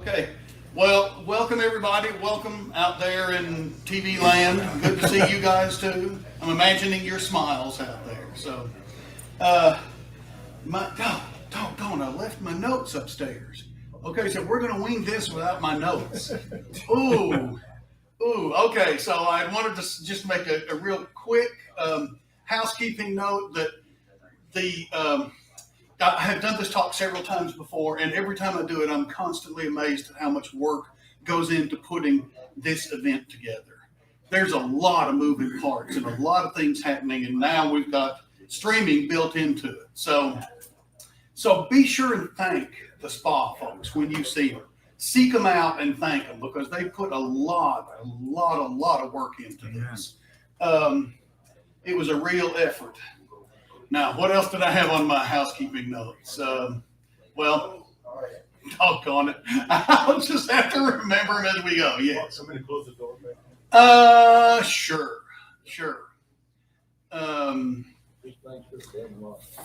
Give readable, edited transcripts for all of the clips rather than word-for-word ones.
Okay. Well, welcome everybody. Welcome out there in TV land. Good to see you guys too. I'm imagining your smiles out there. So, doggone, I left my notes upstairs. Okay, so we're gonna wing this without my notes. Ooh. Okay. So I wanted to just make a real quick housekeeping note that I have done this talk several times before, and every time I do it, I'm constantly amazed at how much work goes into putting this event together. There's a lot of moving parts and a lot of things happening, and now we've got streaming built into it. So be sure and thank the SPAH folks when you see them. Seek them out and thank them because they put a lot of work into this. It was a real effort. Now, what else did I have on my housekeeping notes? Well, doggone it. I'll just have to remember them as we go. Yes. Somebody close the door, man. Sure.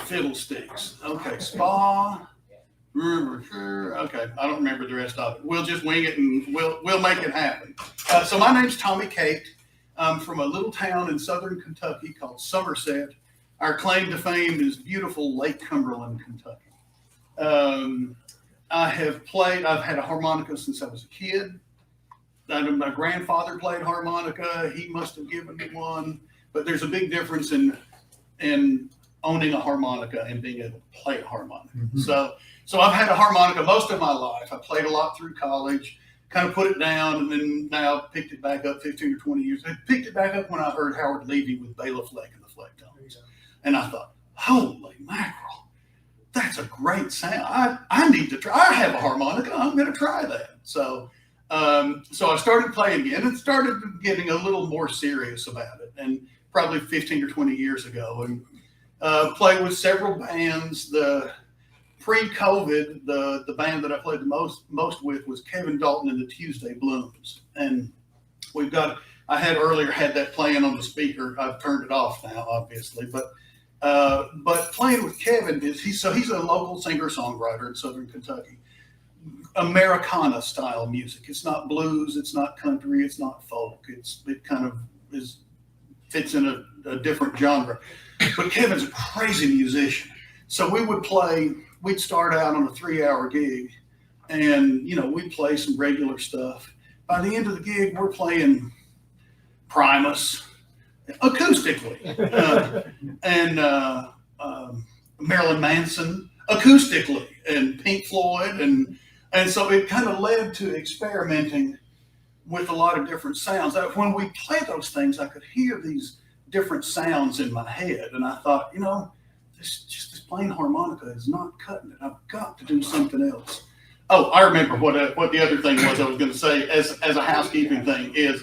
Fiddlesticks. Okay, SPAH. Sure. Okay, I don't remember the rest of it. We'll just wing it and we'll make it happen. So my name's Tommy Cate. I'm from a little town in southern Kentucky called Somerset. Our claim to fame is beautiful Lake Cumberland, Kentucky. I've had a harmonica since I was a kid. My grandfather played harmonica. He must have given me one, but there's a big difference in owning a harmonica and being able to play a harmonica. Mm-hmm. So I've had a harmonica most of my life. I played a lot through college, kind of put it down, and then now picked it back up 15 or 20 years. I picked it back up when I heard Howard Levy with Bela Fleck and the Flecktones. And I thought, holy mackerel, that's a great sound. I need to try. I have a harmonica. I'm going to try that. So I started playing again and started getting a little more serious about it. And probably 15 or 20 years ago, and played with several bands. The pre-COVID, the band that I played the most with was Kevin Dalton and the Tuesday Blooms. And I had that playing on the speaker. I've turned it off now, obviously, but playing with Kevin he's a local singer-songwriter in southern Kentucky. Americana style music. It's not blues, it's not country, it's not folk. It kind of fits in a different genre. But Kevin's a crazy musician. So we'd start out on a 3-hour gig and we'd play some regular stuff. By the end of the gig, we're playing Primus acoustically, and Marilyn Manson acoustically, and Pink Floyd, and so it kind of led to experimenting with a lot of different sounds. When we play those things, I could hear these different sounds in my head, and I thought, this plain harmonica is not cutting it. I've got to do something else. Oh, I remember what the other thing was I was going to say as a housekeeping thing is.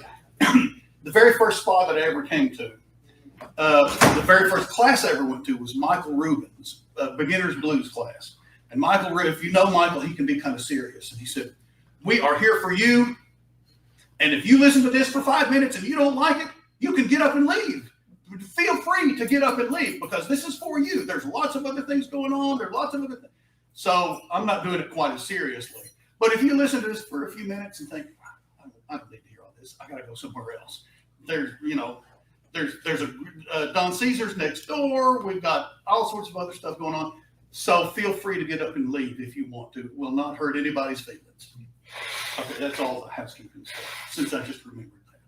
The very first SPAH that I ever came to, the very first class I ever went to was Michael Rubin's beginner's blues class. And Michael, if you know Michael, he can be kind of serious. And he said, "We are here for you. And if you listen to this for 5 minutes and you don't like it, you can get up and leave. Feel free to get up and leave because this is for you. There's lots of other things going on. There's lots of other things." So I'm not doing it quite as seriously. But if you listen to this for a few minutes and think, I don't need to hear all this. I got to go somewhere else. There's a Don Caesar's next door. We've got all sorts of other stuff going on. So feel free to get up and leave if you want to. It will not hurt anybody's feelings. Okay, that's all the housekeeping stuff, since I just remembered that.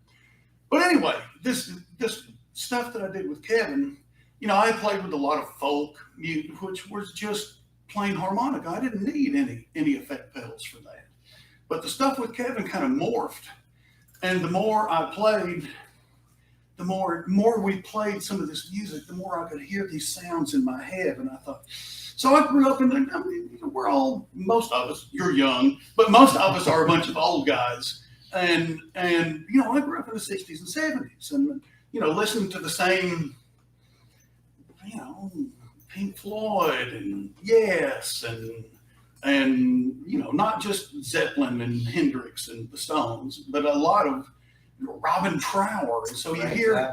But anyway, this stuff that I did with Kevin, I played with a lot of folk music, which was just plain harmonica. I didn't need any effect pedals for that. But the stuff with Kevin kind of morphed. And the more I played, the more we played some of this music, the more I could hear these sounds in my head. And I thought, so I grew up most of us, you're young, but most of us are a bunch of old guys. And I grew up in the 60s and 70s and, listening to the same, Pink Floyd and Yes and not just Zeppelin and Hendrix and the Stones, but a lot of Robin Trower. And so you hear,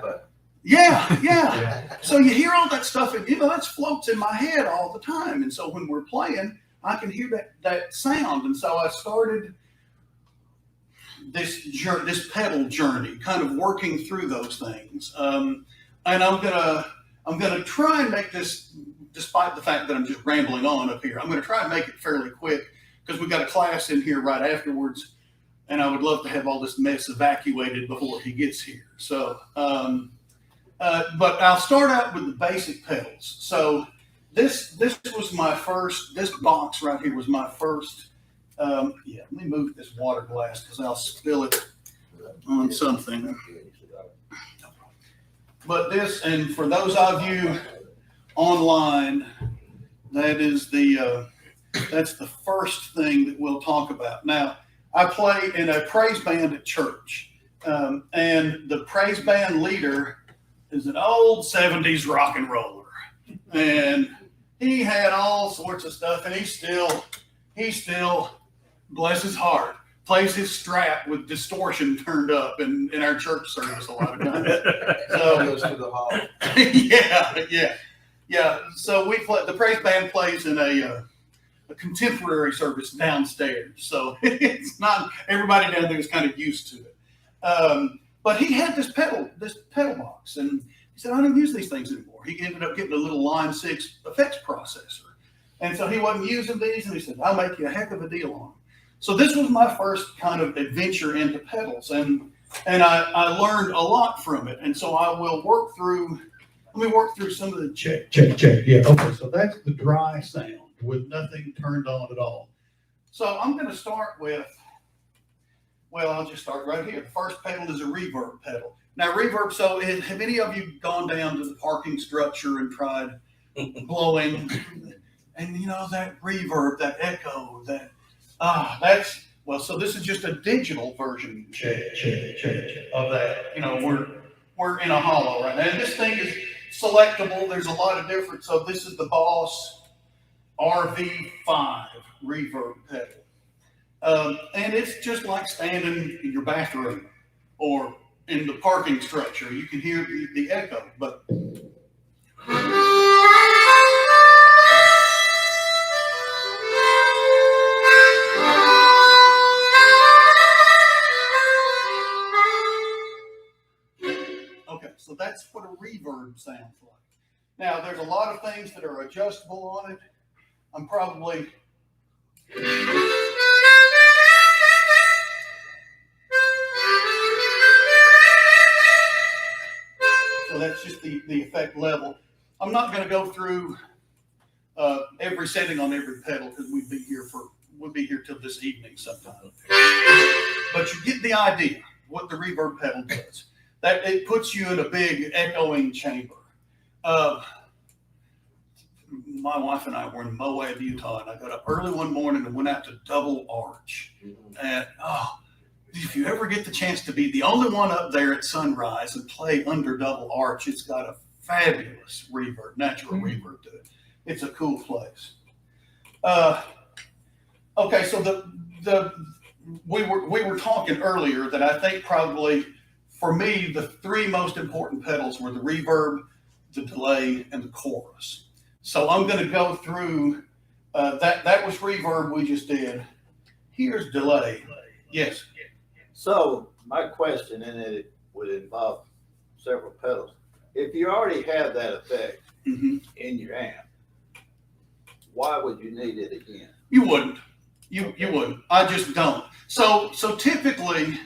yeah. So you hear all that stuff, and that floats in my head all the time. And so when we're playing, I can hear that sound. And so I started this pedal journey, kind of working through those things. And I'm gonna try and make this, despite the fact that I'm just rambling on up here, I'm gonna try and make it fairly quick because we've got a class in here right afterwards, and I would love to have all this mess evacuated before he gets here. So, but I'll start out with the basic pedals. So this was my first. This box right here was my first. Yeah, let me move this water glass because I'll spill it on something. But this, and for those of you online, that is that's the first thing that we'll talk about. Now, I play in a praise band at church, and the praise band leader is an old 70s rock and roller, and he had all sorts of stuff, and he still, bless his heart, plays his Strat with distortion turned up in our church service a lot of times. So goes to the hall. Yeah. So we play. The praise band plays in a contemporary service downstairs, so it's not everybody down there is kind of used to it. But he had this pedal box, and he said, "I don't use these things anymore." He ended up getting a little Line 6 effects processor, and so he wasn't using these. And he said, "I'll make you a heck of a deal on them." So this was my first kind of adventure into pedals, and I learned a lot from it. And so I will work through. Let me work through some of the check. Yeah, okay. So that's the dry sound with nothing turned on at all. So I'm going to start with. Well, I'll just start right here. The first pedal is a reverb pedal. Now, reverb. So have any of you gone down to the parking structure and tried blowing? And you know that reverb, that echo, so this is just a digital version of that. You know, we're in a hollow right now. And this thing is selectable. There's a lot of different. So this is the Boss RV5 reverb pedal. And it's just like standing in your bathroom or in the parking structure. You can hear the echo, but so that's what a reverb sounds like. Now, there's a lot of things that are adjustable on it. I'm probably... So that's just the effect level. I'm not going to go through every setting on every pedal because we'll be here till this evening sometime. But you get the idea what the reverb pedal does. That it puts you in a big echoing chamber. My wife and I were in Moab, Utah, and I got up early one morning and went out to Double Arch. And if you ever get the chance to be the only one up there at sunrise and play under Double Arch, it's got a fabulous reverb, natural reverb to it. It's a cool place. Okay, so we were talking earlier that I think probably. For me, the three most important pedals were the reverb, the delay, and the chorus. So I'm going to go through, that was reverb we just did. Here's delay. Yes. So my question, and it would involve several pedals. If you already have that effect in your amp, why would you need it again? You wouldn't. You wouldn't. I just don't. So typically,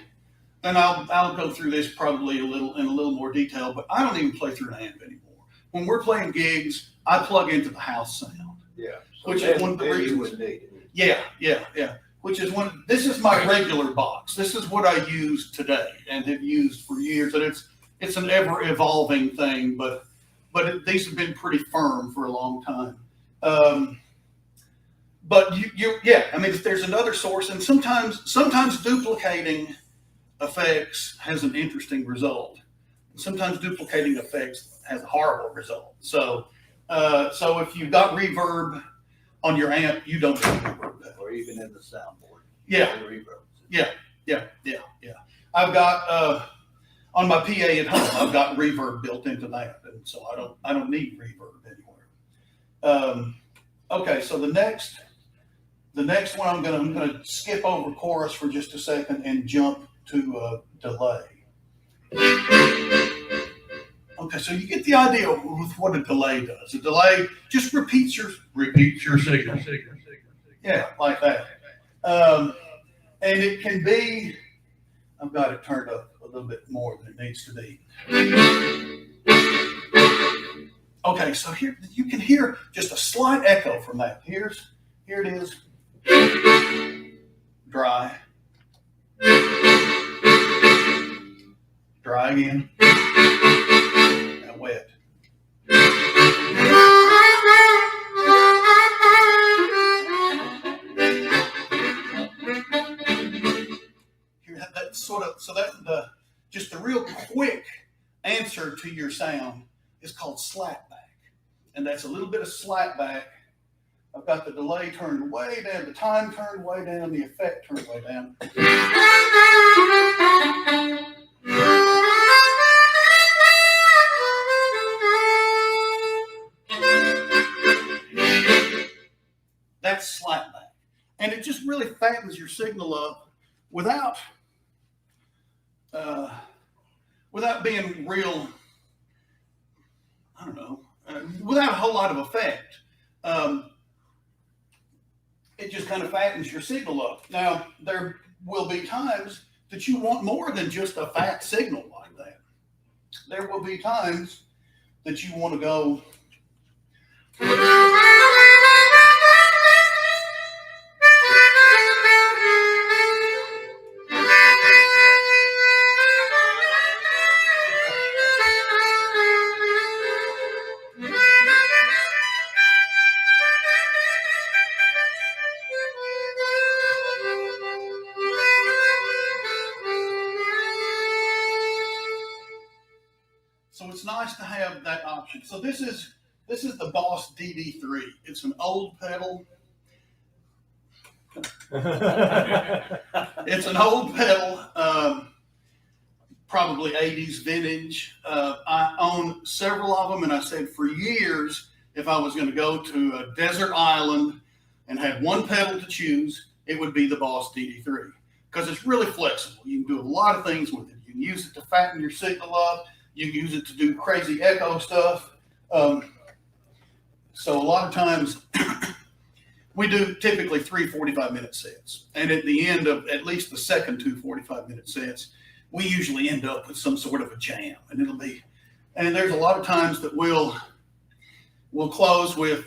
and I'll go through this probably in a little more detail, but I don't even play through an amp anymore. When we're playing gigs, I plug into the house sound. Yeah. So which is one of the reasons. Yeah. Which is this is my regular box. This is what I use today and have used for years. And it's an ever evolving thing, but these have been pretty firm for a long time. But I mean, if there's another source, and sometimes duplicating effects has an interesting result. Sometimes duplicating effects has a horrible result. So if you've got reverb on your amp, you don't need reverb. Or even in the soundboard. Yeah. I've got on my PA at home, I've got reverb built into that, and so I don't need reverb anywhere. Okay, so the next one I'm gonna skip over chorus for just a second and jump delay. Okay, so you get the idea with what a delay does. A delay just repeats your signal. Yeah, like that. And it can be, I've got it turned up a little bit more than it needs to be. Okay, so here you can hear just a slight echo from that. Here it is. Dry. Dry again. Now wet. That sort of, so that just the real quick answer to your sound is called slapback. And that's a little bit of slapback. I've got the delay turned way down, the time turned way down, the effect turned way down. That's slapback. And it just really fattens your signal up without being real, I don't know, without a whole lot of effect. It just kind of fattens your signal up. Now, there will be times that you want more than just a fat signal like that. There will be times that you want to go. So it's nice to have that option. So this is the Boss DD3. It's an old pedal. It's an old pedal, probably 80s vintage. I own several of them, and I said for years, if I was going to go to a desert island and have one pedal to choose, it would be the Boss DD3 because it's really flexible. You can do a lot of things with it. You can use it to fatten your signal up. You can use it to do crazy echo stuff. So a lot of times we do typically 3 45-minute sets. And at the end of at least the second 2 45-minute sets, we usually end up with some sort of a jam. And there's a lot of times that we'll close with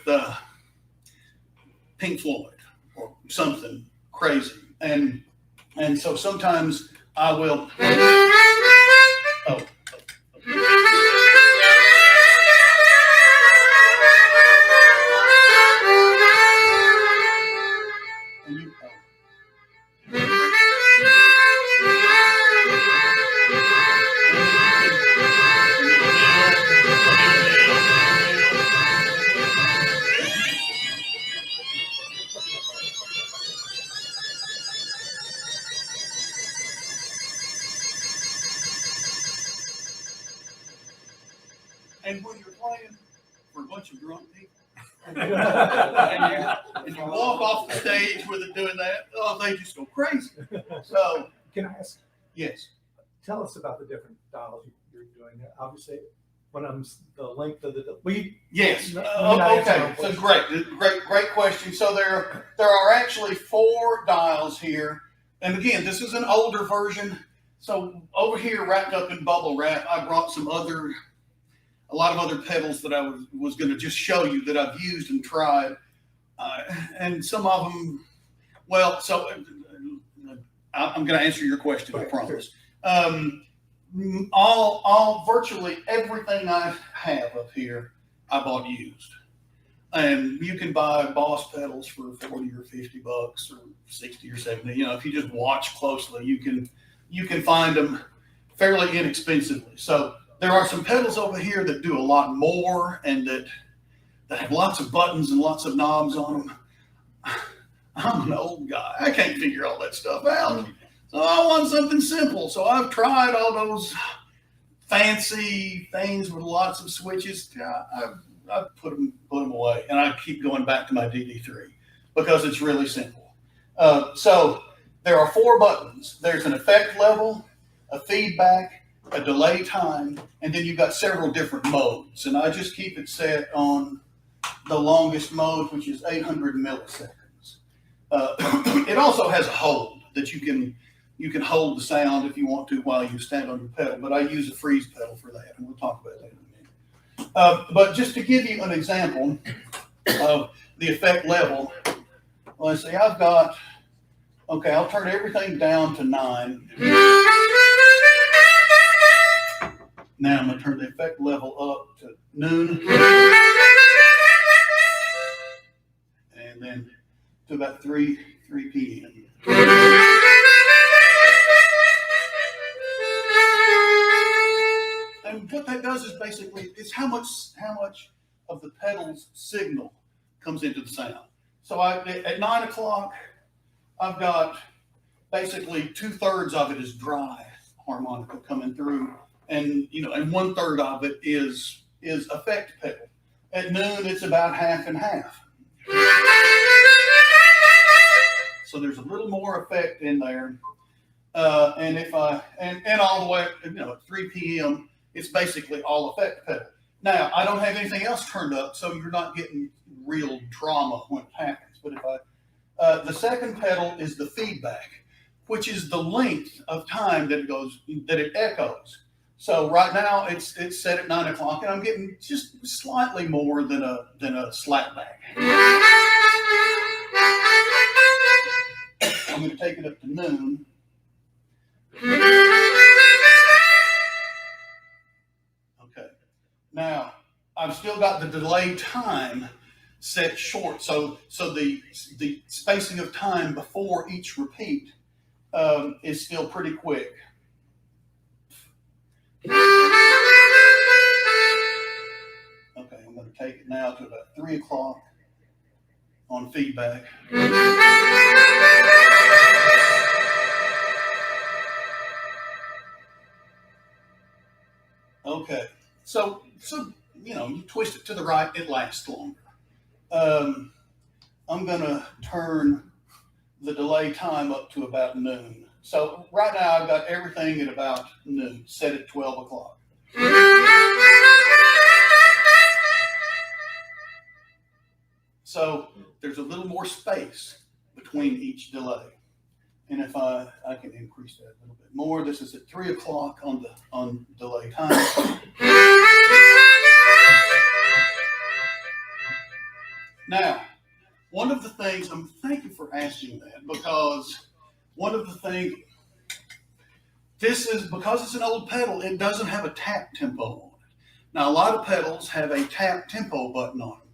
Pink Floyd or something crazy. And so sometimes I will, and when you're playing for a bunch of drunk people, and you walk off the stage with it doing that, oh, they just go crazy. So, can I ask? Yes. Tell us about the different dials you're doing. Obviously, when I'm the length of the yes. Okay. So great question. So there are actually 4 dials here, and again, this is an older version. So over here, wrapped up in bubble wrap, I brought a lot of other pedals that I was going to just show you that I've used and tried. And some of them, well, so I'm going to answer your question, I promise. Virtually everything I have up here, I bought used. And you can buy Boss pedals for $40 or $50 or 60 or 70. You know, if you just watch closely, you can find them fairly inexpensively. So there are some pedals over here that do a lot more and that have lots of buttons and lots of knobs on them. I'm an old guy. I can't figure all that stuff out. So I want something simple. So I've tried all those fancy things with lots of switches. I've put them away, and I keep going back to my DD3 because it's really simple. So there are 4 buttons. There's an effect level, a feedback, a delay time, and then you've got several different modes. And I just keep it set on the longest mode, which is 800 milliseconds. It also has a hold that you can hold the sound if you want to while you stand on your pedal, but I use a freeze pedal for that, and we'll talk about that in a minute. But just to give you an example of the effect level, let's see, I've got, okay, I'll turn everything down to 9. Now I'm going to turn the effect level up to noon. And then to about 3 p.m. And what that does is basically, it's how much of the pedal's signal comes into the sound. So at 9 o'clock, I've got basically 2/3 of it is dry harmonica coming through, and and 1/3 of it is effect pedal. At noon, it's about half and half. So there's a little more effect in there, and if and all the way at 3 p.m. it's basically all effect pedal. Now I don't have anything else turned up, so you're not getting real drama when it happens. But if the second pedal is the feedback, which is the length of time that it echoes. So right now it's set at 9 o'clock, and I'm getting just slightly more than a slapback. I'm going to take it up to noon. Okay. Now I've still got the delay time set short, so the spacing of time before each repeat is still pretty quick. Okay, I'm going to take it now to about 3 o'clock on feedback. Okay, so you twist it to the right, it lasts longer. I'm going to turn the delay time up to about noon. So right now I've got everything at about noon, set at 12 o'clock. So there's a little more space between each delay. And if I can increase that a little bit more, this is at 3 o'clock on delay time. Now, one of the things, thank you for asking that, because one of the things, because it's an old pedal, it doesn't have a tap tempo on it. Now, a lot of pedals have a tap tempo button on them,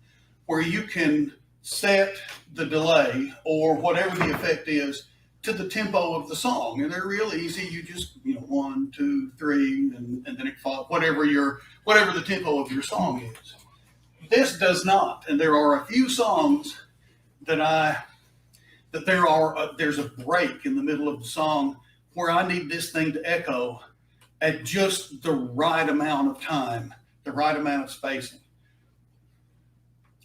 where you can set the delay or whatever the effect is to the tempo of the song, and they're real easy. You just 1, 2, 3, and then it follows whatever the tempo of your song is. This does not, and there are a few songs there's a break in the middle of the song where I need this thing to echo at just the right amount of time, the right amount of spacing.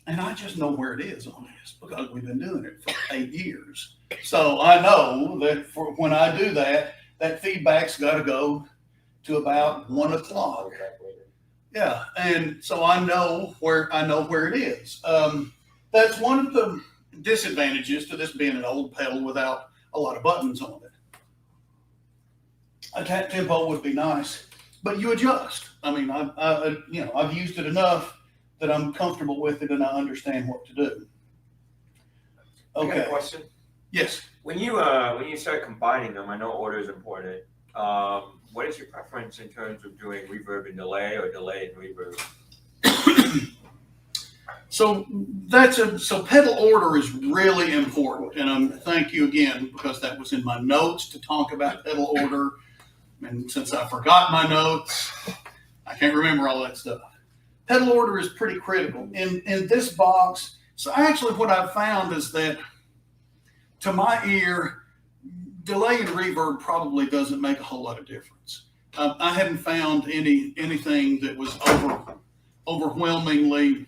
And I just know where it is on this because we've been doing it for 8 years. So I know that when I do that, that feedback's got to go to about 1 o'clock. Yeah, and so I know where it is. That's one of the disadvantages to this being an old pedal without a lot of buttons on it. A tap tempo would be nice, but you adjust. I mean, I've used it enough that I'm comfortable with it and I understand what to do. Okay. I got a question. Yes. When you start combining them, I know order is important. What is your preference in terms of doing reverb and delay or delay and reverb? So pedal order is really important, and thank you again because that was in my notes to talk about pedal order. And since I forgot my notes, I can't remember all that stuff. Pedal order is pretty critical in this box. So actually, what I've found is that, to my ear, delay and reverb probably doesn't make a whole lot of difference. I haven't found anything that was overwhelmingly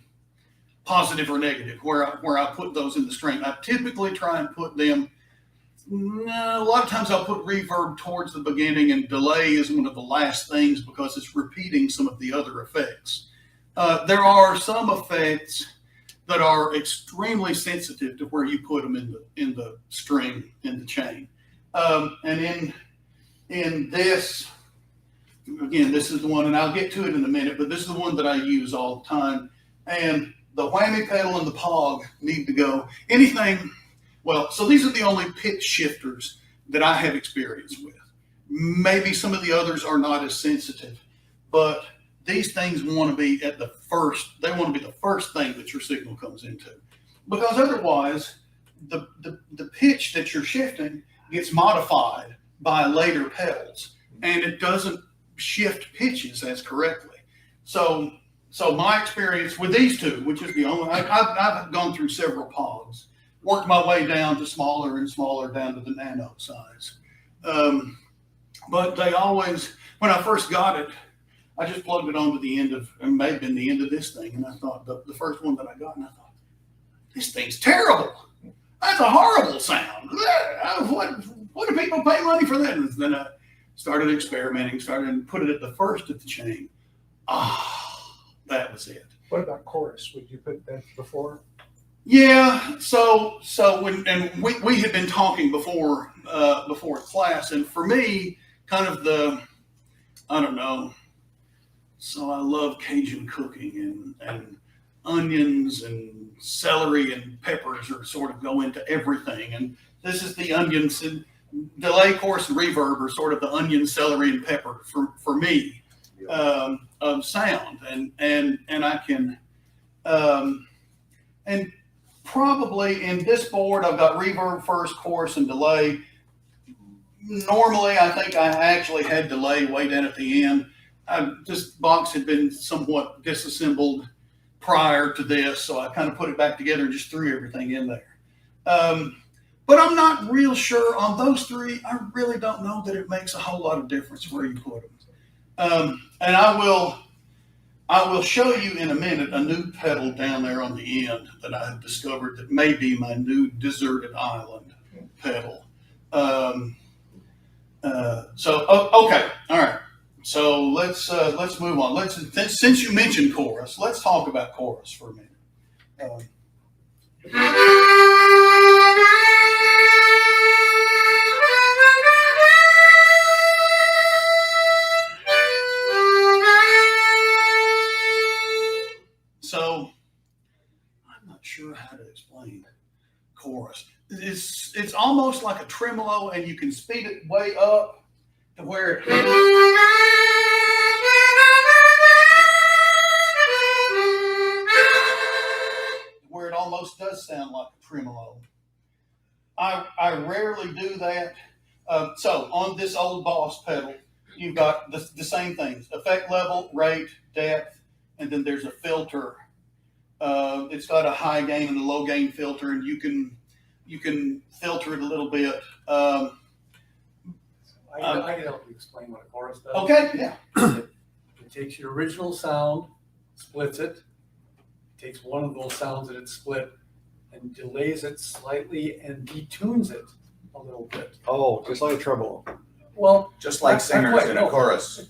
positive or negative where I put those in the string. I typically try and put them No, a lot of times I'll put reverb towards the beginning, and delay is one of the last things because it's repeating some of the other effects. There are some effects that are extremely sensitive to where you put them in the string, in the chain. And in this, again, this is the one, and I'll get to it in a minute, but this is the one that I use all the time. And the whammy pedal and the pog need to go. Anything, well, so these are the only pitch shifters that I have experience with. Maybe some of the others are not as sensitive, but these things want to be at the first, they want to be the first thing that your signal comes into. Because otherwise, the pitch that you're shifting gets modified by later pedals, and it doesn't shift pitches as correctly. So my experience with these two, which is the only, I've gone through several pogs, worked my way down to smaller and smaller, down to the nano size. But they always, when I first got it, I just plugged it onto the end of, it may have been the end of this thing, and I thought, the first one that I got, and I thought, this thing's terrible. That's a horrible sound. What do people pay money for that? And then I started experimenting, started to put it at the first of the chain. That was it. What about chorus? Would you put that before? Yeah. So when, and we had been talking before class, and for me, kind of I don't know. So I love Cajun cooking, and onions and celery and peppers are sort of go into everything. And this is the onions, and delay, chorus, and reverb are sort of the onion, celery, and pepper for me, of sound. And I can, and probably in this board, I've got reverb first, chorus, and delay. Normally, I think I actually had delay way down at the end. This box had been somewhat disassembled prior to this, so I kind of put it back together and just threw everything in there. But I'm not real sure on those three. I really don't know that it makes a whole lot of difference where you put them. And I will show you in a minute a new pedal down there on the end that I have discovered that may be my new deserted island pedal. Okay, all right. So let's move on. Since you mentioned chorus, let's talk about chorus for a minute. So I'm not sure how to explain chorus. It's almost like a tremolo, and you can speed it way up to where it almost does sound like a tremolo. I rarely do that. So on this old Boss pedal, you've got the same things: effect level, rate, depth, and then there's a filter. It's got a high gain and a low gain filter, and you can filter it a little bit. I can help you explain what a chorus does. Okay, yeah. It takes your original sound, splits it, takes one of those sounds that it's split, and delays it slightly and detunes it a little bit. Oh, just like a tremolo. Well, Just like not singers quite, in no. a chorus.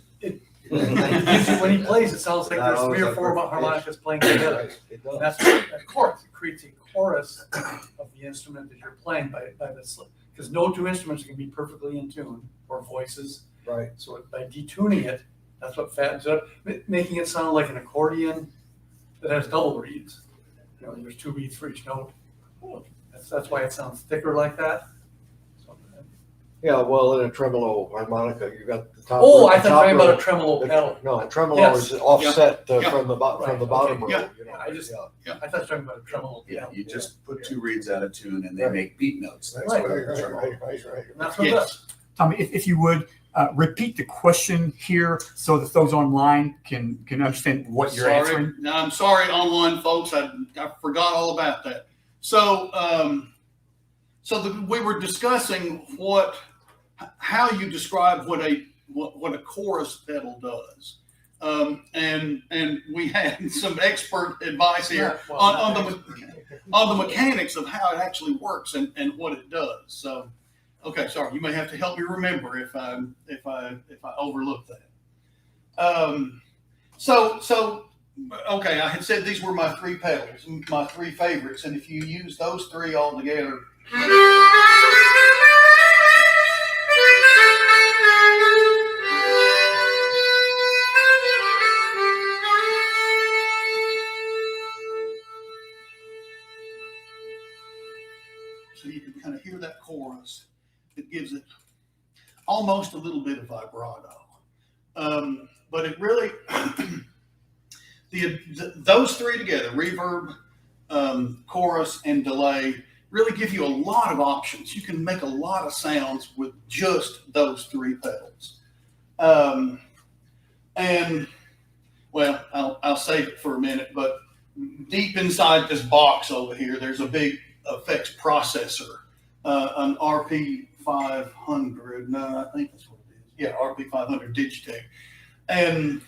When he plays, it sounds like there's No, 3 or it's 4 like a harmonicas playing together. Right, it does. That's a chorus. It creates a chorus of the instrument that you're playing by this, because no two instruments can be perfectly in tune, or voices. Right. So by detuning it, that's what fattens it up, making it sound like an accordion that has double reeds. You know, there's 2 reeds for each note. That's why it sounds thicker like that. So, Yeah, well, in a tremolo harmonica, you got the top. oh, root, I the thought you top were talking about root. a tremolo pedal. No, a tremolo Yes. is offset Yeah. from the Right, bottom okay. row. Yeah. You know, I just- yeah. I thought you were talking about a tremolo Yeah, pedal. you just put 2 reeds out of tune and they Right. make beat notes. That's Right. what Right, a right, tremolo. right. And that's what it Yes. does. Tommy, if you would repeat the question here so that those online can understand what you're answering. No, I'm sorry, online folks. I forgot all about that. So, we were discussing how you describe what a chorus pedal does, and we had some expert advice here Yeah, well, on the mechanics of how it actually works and what it does. So, Okay, sorry. You may have to help me remember if I overlook that. Okay, I had said these were my three pedals, my three favorites, and if you use those three all together, so you can kind of hear that chorus. It gives it almost a little bit of vibrato, but it really those three together, reverb, chorus, and delay, really give you a lot of options. You can make a lot of sounds with just those three pedals. And well, I'll save it for a minute, but deep inside this box over here, there's a big effects processor, an RP500. No, I think that's what it is. Yeah, RP500 Digitech. And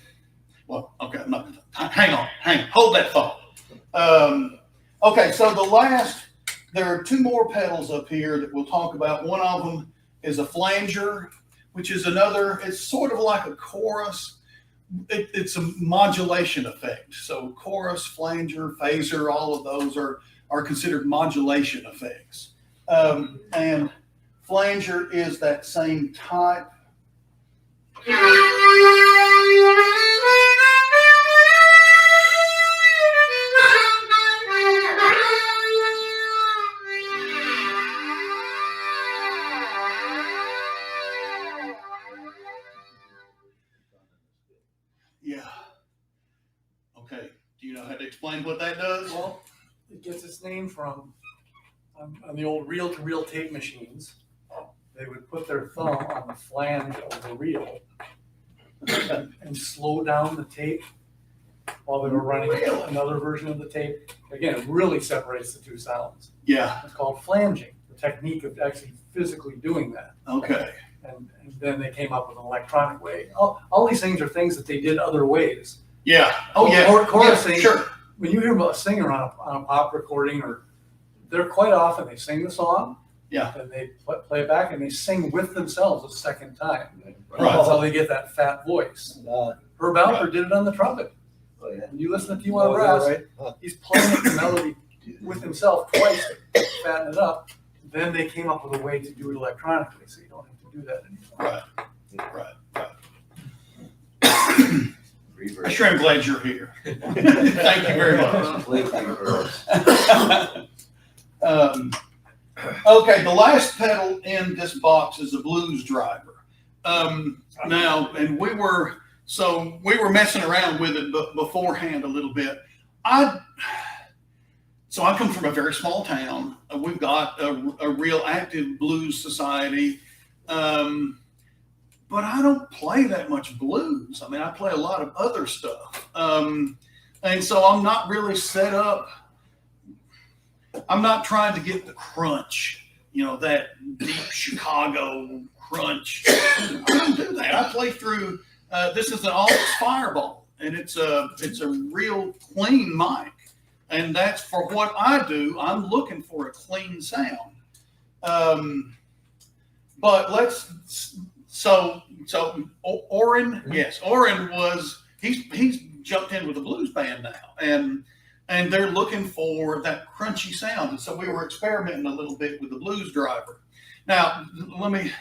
well, okay, I'm not. Hang on, hold that thought. Okay, so there are two more pedals up here that we'll talk about. One of them is a flanger, which is it's sort of like a chorus. It's a modulation effect. So chorus, flanger, phaser, all of those are considered modulation effects. And flanger is that same type. Yeah. Okay. Do you know how to explain what that does? Well, it gets its name from on the old reel-to-reel tape machines. They would put their thumb on the flange of the reel and slow down the tape while they were running another version of the tape. Again, it really separates the two sounds. Yeah. It's called flanging, the technique of actually physically doing that. Okay. And then they came up with an electronic way. All these things are things that they did other ways. Yeah. Oh, yeah. Chorusing. Yeah, sure. When you hear a singer on a pop recording, or they're quite often, they sing the song. Yeah. And they play it back and they sing with themselves a second time. Right. That's how they get that fat voice. Herb Alpert Right. did it on the trumpet. Oh, yeah. When you listen to T1 Brass, Right? Huh. he's playing the melody with himself twice to fatten it up. Then they came up with a way to do it electronically, so you don't have to do that anymore. Right. Reverb. I sure am glad you're here. Thank you very much. Completely reversed. Okay, the last pedal in this box is a blues driver. Now, and we were messing around with it beforehand a little bit. So I come from a very small town. We've got a real active blues society. But I don't play that much blues. I mean, I play a lot of other stuff. And so I'm not really set up. I'm not trying to get the crunch, that deep Chicago crunch. I don't do that. I play through, this is an Altus Fireball, and it's a real clean mic. And that's for what I do. I'm looking for a clean sound. But Orrin, yes, Orrin he's jumped in with a blues band now, and they're looking for that crunchy sound. And so we were experimenting a little bit with the blues driver. Now, let me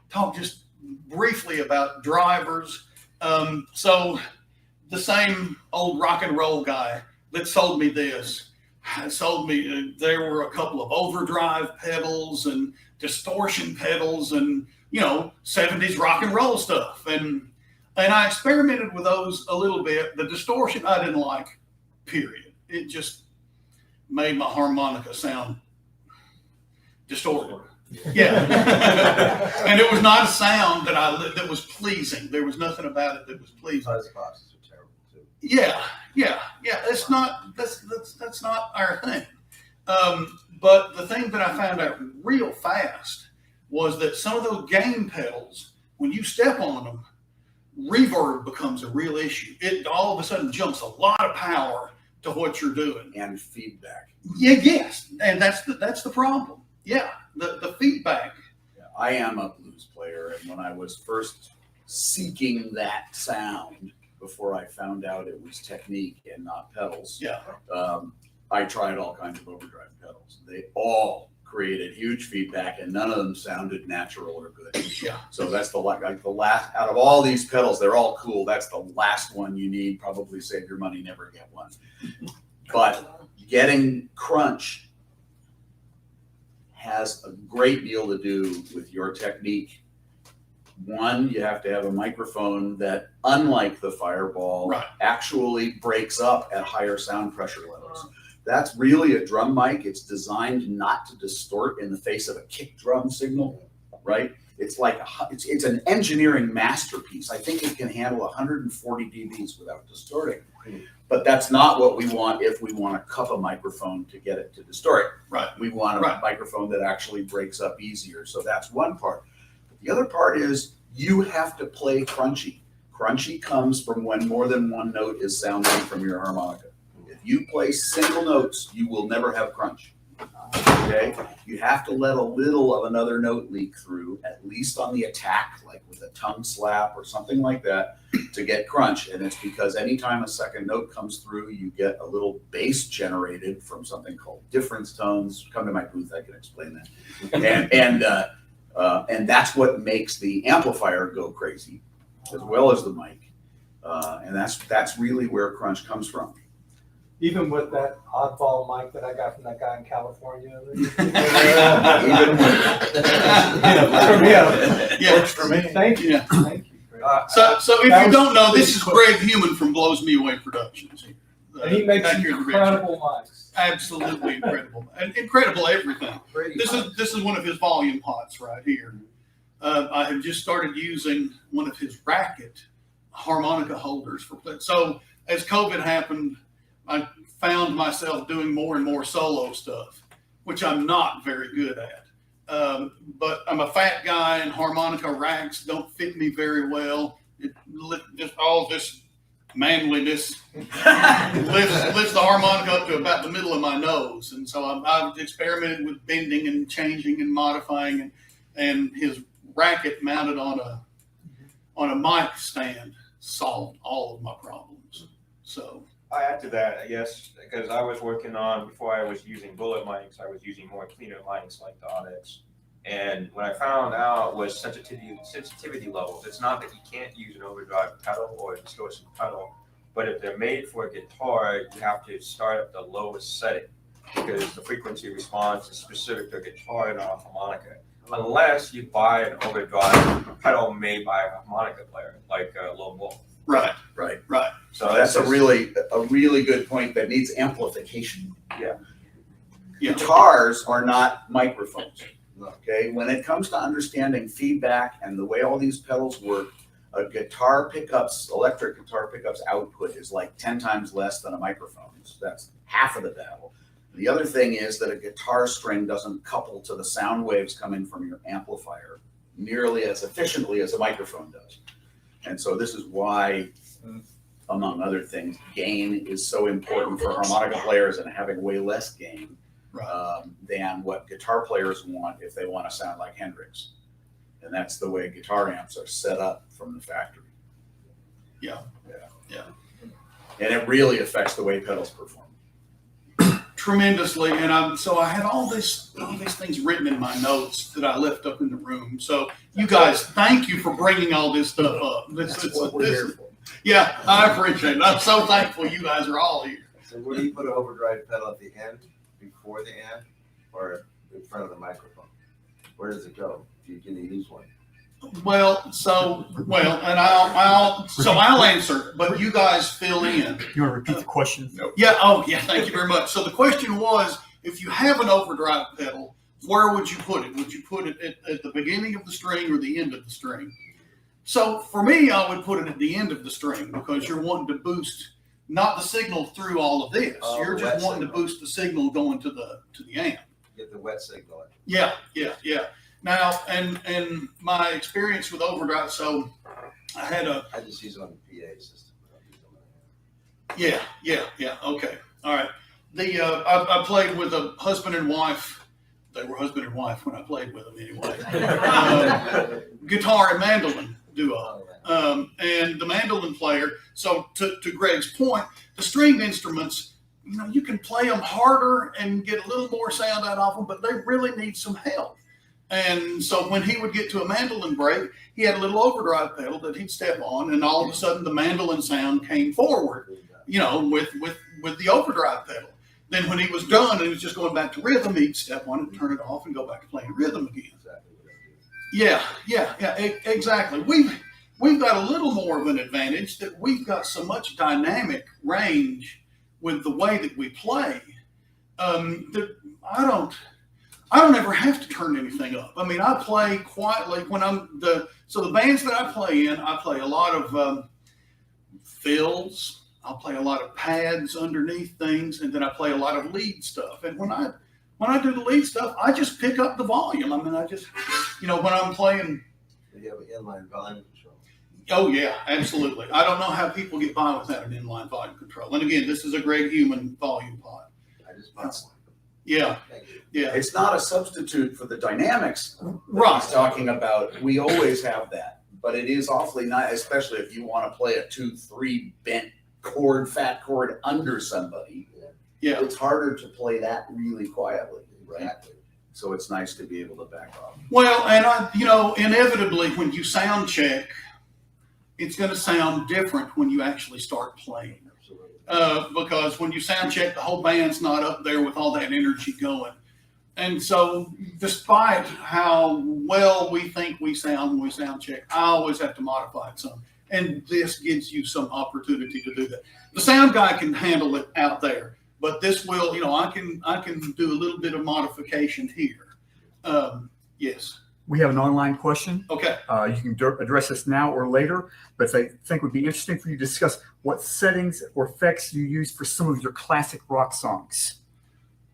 talk just briefly about drivers. So the same old rock and roll guy that sold me this sold me, there were a couple of overdrive pedals and distortion pedals and 70s rock and roll stuff. And I experimented with those a little bit. The distortion I didn't like, period. It just made my harmonica sound distorted. Yeah. And it was not a sound that was pleasing. There was nothing about it that was pleasing. Those boxes are terrible too. Yeah. That's not our thing. But the thing that I found out real fast was that some of those gain pedals, when you step on them, reverb becomes a real issue. It all of a sudden jumps a lot of power to what you're doing. And feedback. Yeah, yes. And that's the problem. Yeah. The feedback. Yeah. I am a blues player, and when I was first seeking that sound, before I found out it was technique and not pedals, Yeah. I tried all kinds of overdrive pedals. They all created huge feedback, and none of them sounded natural or good. Yeah. So that's the last out of all these pedals. They're all cool. That's the last one you need. Probably save your money, never get one. But getting crunch has a great deal to do with your technique. One, you have to have a microphone that, unlike the Fireball, Right. actually breaks up at higher sound pressure levels. That's really a drum mic. It's designed not to distort in the face of a kick drum signal, right? It's like it's an engineering masterpiece. I think it can handle 140 dBs without distorting. But that's not what we want if we want to cup a microphone to get it to distort. Right. We want a Right. microphone that actually breaks up easier. So that's one part. The other part is you have to play crunchy. Crunchy comes from when more than one note is sounding from your harmonica. If you play single notes, you will never have crunch. Okay? You have to let a little of another note leak through, at least on the attack, like with a tongue slap or something like that, to get crunch. And it's because anytime a second note comes through, you get a little bass generated from something called difference tones. Come to my booth, I can explain that. And that's what makes the amplifier go crazy, as well as the mic. And that's really where crunch comes from. Even with that oddball mic that I got from that guy in California. Even Yeah. Works for me. Thank you. Yeah. Thank you. So if That you was don't know, pretty this is quick. Greg Human from Blows Me Away Productions. And he makes Back here in the Ridge. incredible mics. Absolutely incredible. And incredible everything. Pretty This much. is one of his volume pots right here. I have just started using one of his racket harmonica holders for play. So as COVID happened, I found myself doing more and more solo stuff, which I'm not very good at. But I'm a fat guy, and harmonica racks don't fit me very well. Just all this manliness lifts the harmonica up to about the middle of my nose, and so I've experimented with bending and changing and modifying, and his racket mounted on a mic stand solved all of my problems. So I add to that, I guess, because I was working on, before I was using bullet mics, I was using more cleaner mics like the Onyx. And what I found out was sensitivity levels. It's not that you can't use an overdrive pedal or a distortion pedal, but if they're made for a guitar, you have to start at the lowest setting because the frequency response is specific to a guitar and not a harmonica. Unless you buy an overdrive pedal made by a harmonica player, like Lone Wolf. right. So That's a just- really good point that needs amplification. Yeah. Guitars are not microphones. Okay, when it comes to understanding feedback and the way all these pedals work, a electric guitar pickups output is like 10 times less than a microphone. So that's half of the battle. The other thing is that a guitar string doesn't couple to the sound waves coming from your amplifier nearly as efficiently as a microphone does. And so this is why, among other things, gain is so important for harmonica players, and having way less gain than what guitar players want if they want to sound like Hendrix. And that's the way guitar amps are set up from the factory. Yeah. And it really affects the way pedals perform. Tremendously, and I had all these things written in my notes that I left up in the room. So you guys, thank you for bringing all this stuff up. That's what we're here for. Yeah, I appreciate it. I'm so thankful you guys are all here. So where do you put an overdrive pedal at the end, before the amp, or in front of the microphone? Where does it go? If you use one. And I'll answer, but you guys fill in. You want to repeat the question? Yeah. Oh, yeah. Thank you very much. So the question was, if you have an overdrive pedal, where would you put it? Would you put it at the beginning of the string or the end of the string? So for me, I would put it at the end of the string because you're wanting to boost not the signal through all of this. Oh, You're the just wet wanting to signal. boost the signal going to the amp. Get the wet signal. Yeah. Now, and my experience with overdrive, so I had I just use it on the PA system. I don't use it on the amp. Yeah. Okay. All right. I played with a husband and wife they were husband and wife when I played with them anyway. Guitar and mandolin duo. And the mandolin player, so to Greg's point, the stringed instruments, you know, you can play them harder and get a little more sound out of them, but they really need some help. And so when he would get to a mandolin break, he had a little overdrive pedal that he'd step on, and all of a sudden the mandolin sound came forward, you know, with the overdrive pedal. Then when he was done and he was just going back to rhythm, he'd step on it and turn it off and go back to playing rhythm again. Yeah, exactly. We've got a little more of an advantage that we've got so much dynamic range with the way that we play that I don't ever have to turn anything up. I mean, I play quietly when so the bands that I play in, I play a lot of fills. I'll play a lot of pads underneath things, and then I play a lot of lead stuff. And when I do the lead stuff, I just pick up the volume. I mean, I just, you know, when I'm playing. You have an inline volume control. Oh yeah, absolutely. I don't know how people get by without an inline volume control. And again, this is a Greg Human volume pod. I just bought one. Yeah, Thank you. yeah. It's not a substitute for the dynamics that Right. he's talking about. We always have that, but it is awfully nice, especially if you want to play a 2-3 bent chord, fat chord under somebody. Yeah. It's harder to play that really quietly, right? Exactly. So it's nice to be able to back off. Well, and you know, inevitably when you sound check, it's going to sound different when you actually start playing. Because when you sound check, the whole band's not up there with all that energy going. And so despite how well we think we sound when we sound check, I always have to modify it some. And this gives you some opportunity to do that. The sound guy can handle it out there, but this will, you know, I can do a little bit of modification here. Yes. We have an online question. Okay. You can address this now or later, but I think would be interesting for you to discuss what settings or effects you use for some of your classic rock songs.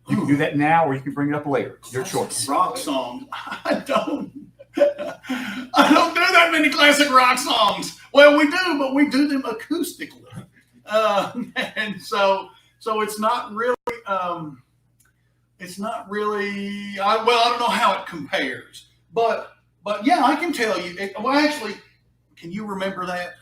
You can do that now, or you can bring it up later. Your choice. Rock song. I don't do that many classic rock songs. Well, we do, but we do them acoustically. And so it's not really, I don't know how it compares, but yeah, I can tell you, well, actually, can you remember that?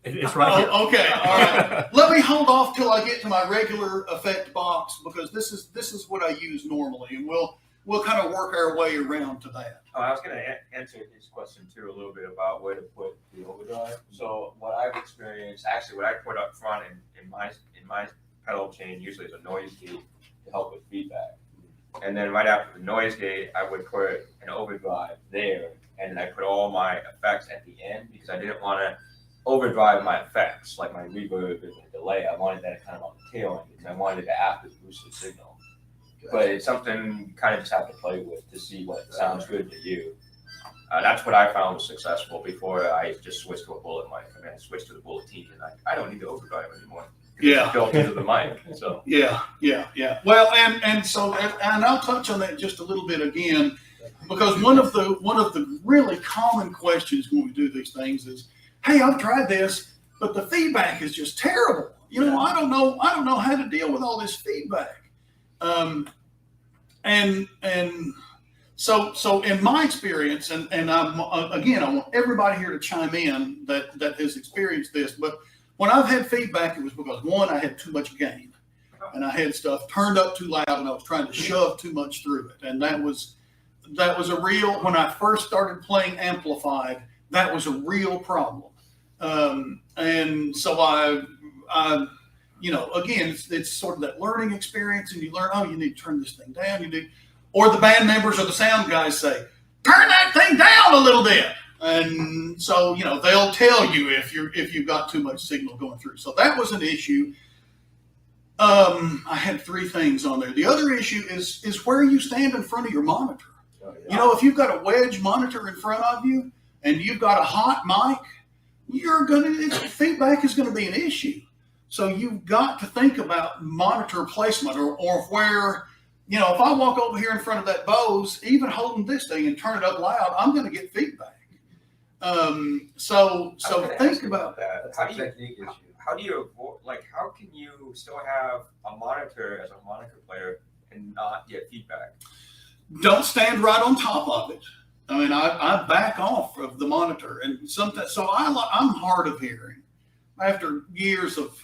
It's right here. Okay, all right. Let me hold off till I get to my regular effect box, because this is what I use normally, and we'll kind of work our way around to that. I was going to answer his question too a little bit about where to put the overdrive. So what I've experienced, actually, what I put up front in my pedal chain usually is a noise gate to help with feedback, and then right after the noise gate, I would put an overdrive there, and then I put all my effects at the end because I didn't want to overdrive my effects, like my reverb and the delay. I wanted that kind of on the tail end because I wanted it to act as a boosted signal. But it's something you kind of just have to play with to see what sounds good to you. That's what I found was successful before I just switched to a bullet mic. I mean, I switched to the bullet team, and I don't need to overdrive anymore. Yeah. It's built into the mic. So Yeah. Well, and I'll touch on that just a little bit again, because one of the really common questions when we do these things is, hey, I've tried this, but the feedback is just terrible. You know, I don't know how to deal with all this feedback. So in my experience, and I want everybody here to chime in that has experienced this, but when I've had feedback, it was because, one, I had too much gain, and I had stuff turned up too loud, and I was trying to shove too much through it, and that was a real, when I first started playing amplified, that was a real problem. And so I you know, again, it's sort of that learning experience, and you learn, oh, you need to turn this thing down. Or the band members or the sound guys say, turn that thing down a little bit. And so, you know, they'll tell you if you've got too much signal going through. So that was an issue. I had 3 things on there. The other issue is where you stand in front of your monitor. Oh, yeah. You know, if you've got a wedge monitor in front of you and you've got a hot mic, feedback is going to be an issue. So you've got to think about monitor placement, or where, you know, if I walk over here in front of that Bose, even holding this thing and turn it up loud, I'm going to get feedback. So think about that. That's a technique issue. How do you avoid, like, how can you still have a monitor as a monitor player and not get feedback? don't stand right on top of it. I mean, I back off of the monitor, and sometimes, so I'm hard of hearing after years of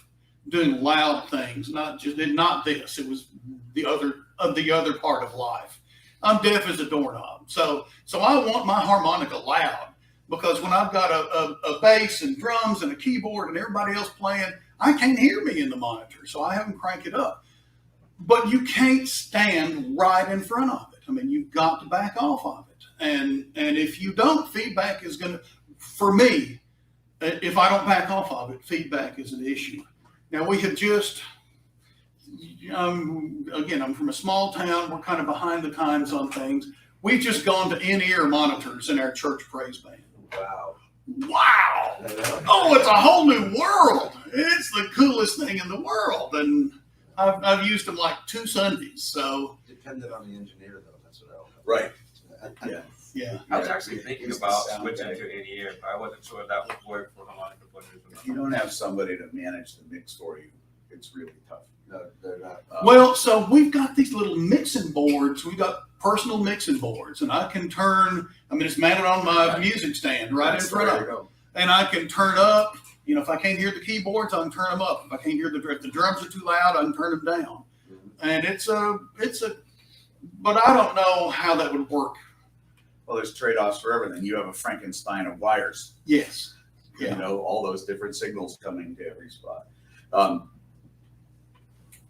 doing loud things, not this, it was the other part of life. I'm deaf as a doorknob. So I want my harmonica loud, because when I've got a bass and drums and a keyboard and everybody else playing, I can't hear me in the monitor. So I have them crank it up. But you can't stand right in front of it. I mean, you've got to back off of it. And if you don't, feedback is going to, for me, if I don't back off of it, feedback is an issue. Now, we have just, again, I'm from a small town. We're kind of behind the times on things. We've just gone to in-ear monitors in our church praise band. Wow. Wow. Oh, it's a whole new world. It's the coolest thing in the world. And I've used them like 2 Sundays. So Dependent on the engineer, though. That's what I don't. Right. Yeah. yeah. I was actually thinking It's the about sound switching guy. to in-ear, but I wasn't sure if that would work for harmonica players. If you don't have somebody to manage the mix for you, it's really tough. No, they're not. Well, so we've got these little mixing boards. We've got personal mixing boards, and I can turn, I mean, it's mounted on my music stand right in front of me. And I can turn up, you know, if I can't hear the keyboards, I can turn them up. If I can't hear if the drums are too loud, I can turn them down. And but I don't know how that would work. Well, there's trade-offs for everything. You have a Frankenstein of wires. Yes. You Yeah. know, all those different signals coming to every spot.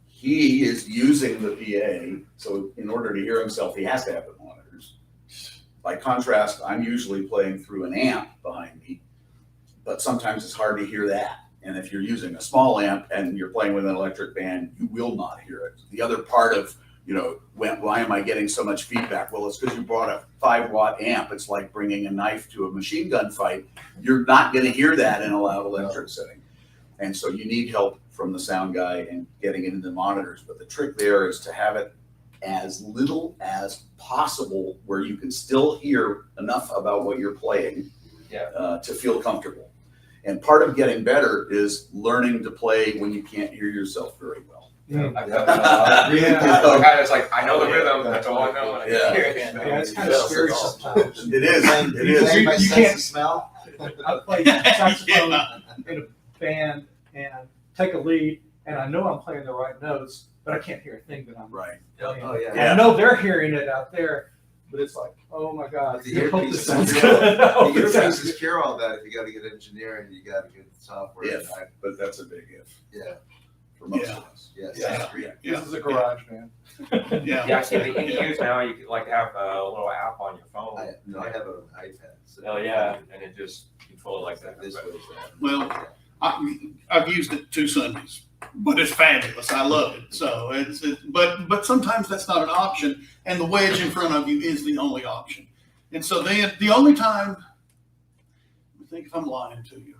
He is using the PA, so in order to hear himself, he has to have the monitors. By contrast, I'm usually playing through an amp behind me, but sometimes it's hard to hear that. And if you're using a small amp and you're playing with an electric band, you will not hear it. The other part of, you know, why am I getting so much feedback? Well, it's because you brought a 5-watt amp. It's like bringing a knife to a machine gun fight. You're not going to hear that in a loud electric setting. And so you need help from the sound guy and getting it into the monitors. But the trick there is to have it as little as possible where you can still hear enough about what you're playing to feel comfortable. And part of getting better is learning to play when you can't hear yourself very well. I've done that. The guy that's like, I know the rhythm, that's all I know. And I Yeah. can hear it. Yeah, it's kind of scary sometimes. It is. It is. You My sense can't- of smell. I play saxophone Yeah. in a band and take a lead, and I know I'm playing the right notes, but I can't hear a thing that I'm Right. playing. Oh, yeah. And I know they're hearing it out there, but it's like, oh my God, The I hope this earpieces sounds cure- good. I hope The this sounds earpieces cure all that if you got a good engineer and you got a good software. If, but that's a big if Yeah, for most Yeah. of us. yes. Yeah. good. Yeah. This is a garage band. Yeah. Yeah, I see the in-ears now, you could like have a little app on your phone. I have it on an iPad. So Oh, yeah, and it just control it like that. This But- way, that. Well, I've used it 2 Sundays, but it's fabulous. I love it. So but sometimes that's not an option, and the wedge in front of you is the only option. And so then the only time, I think if I'm lying to you,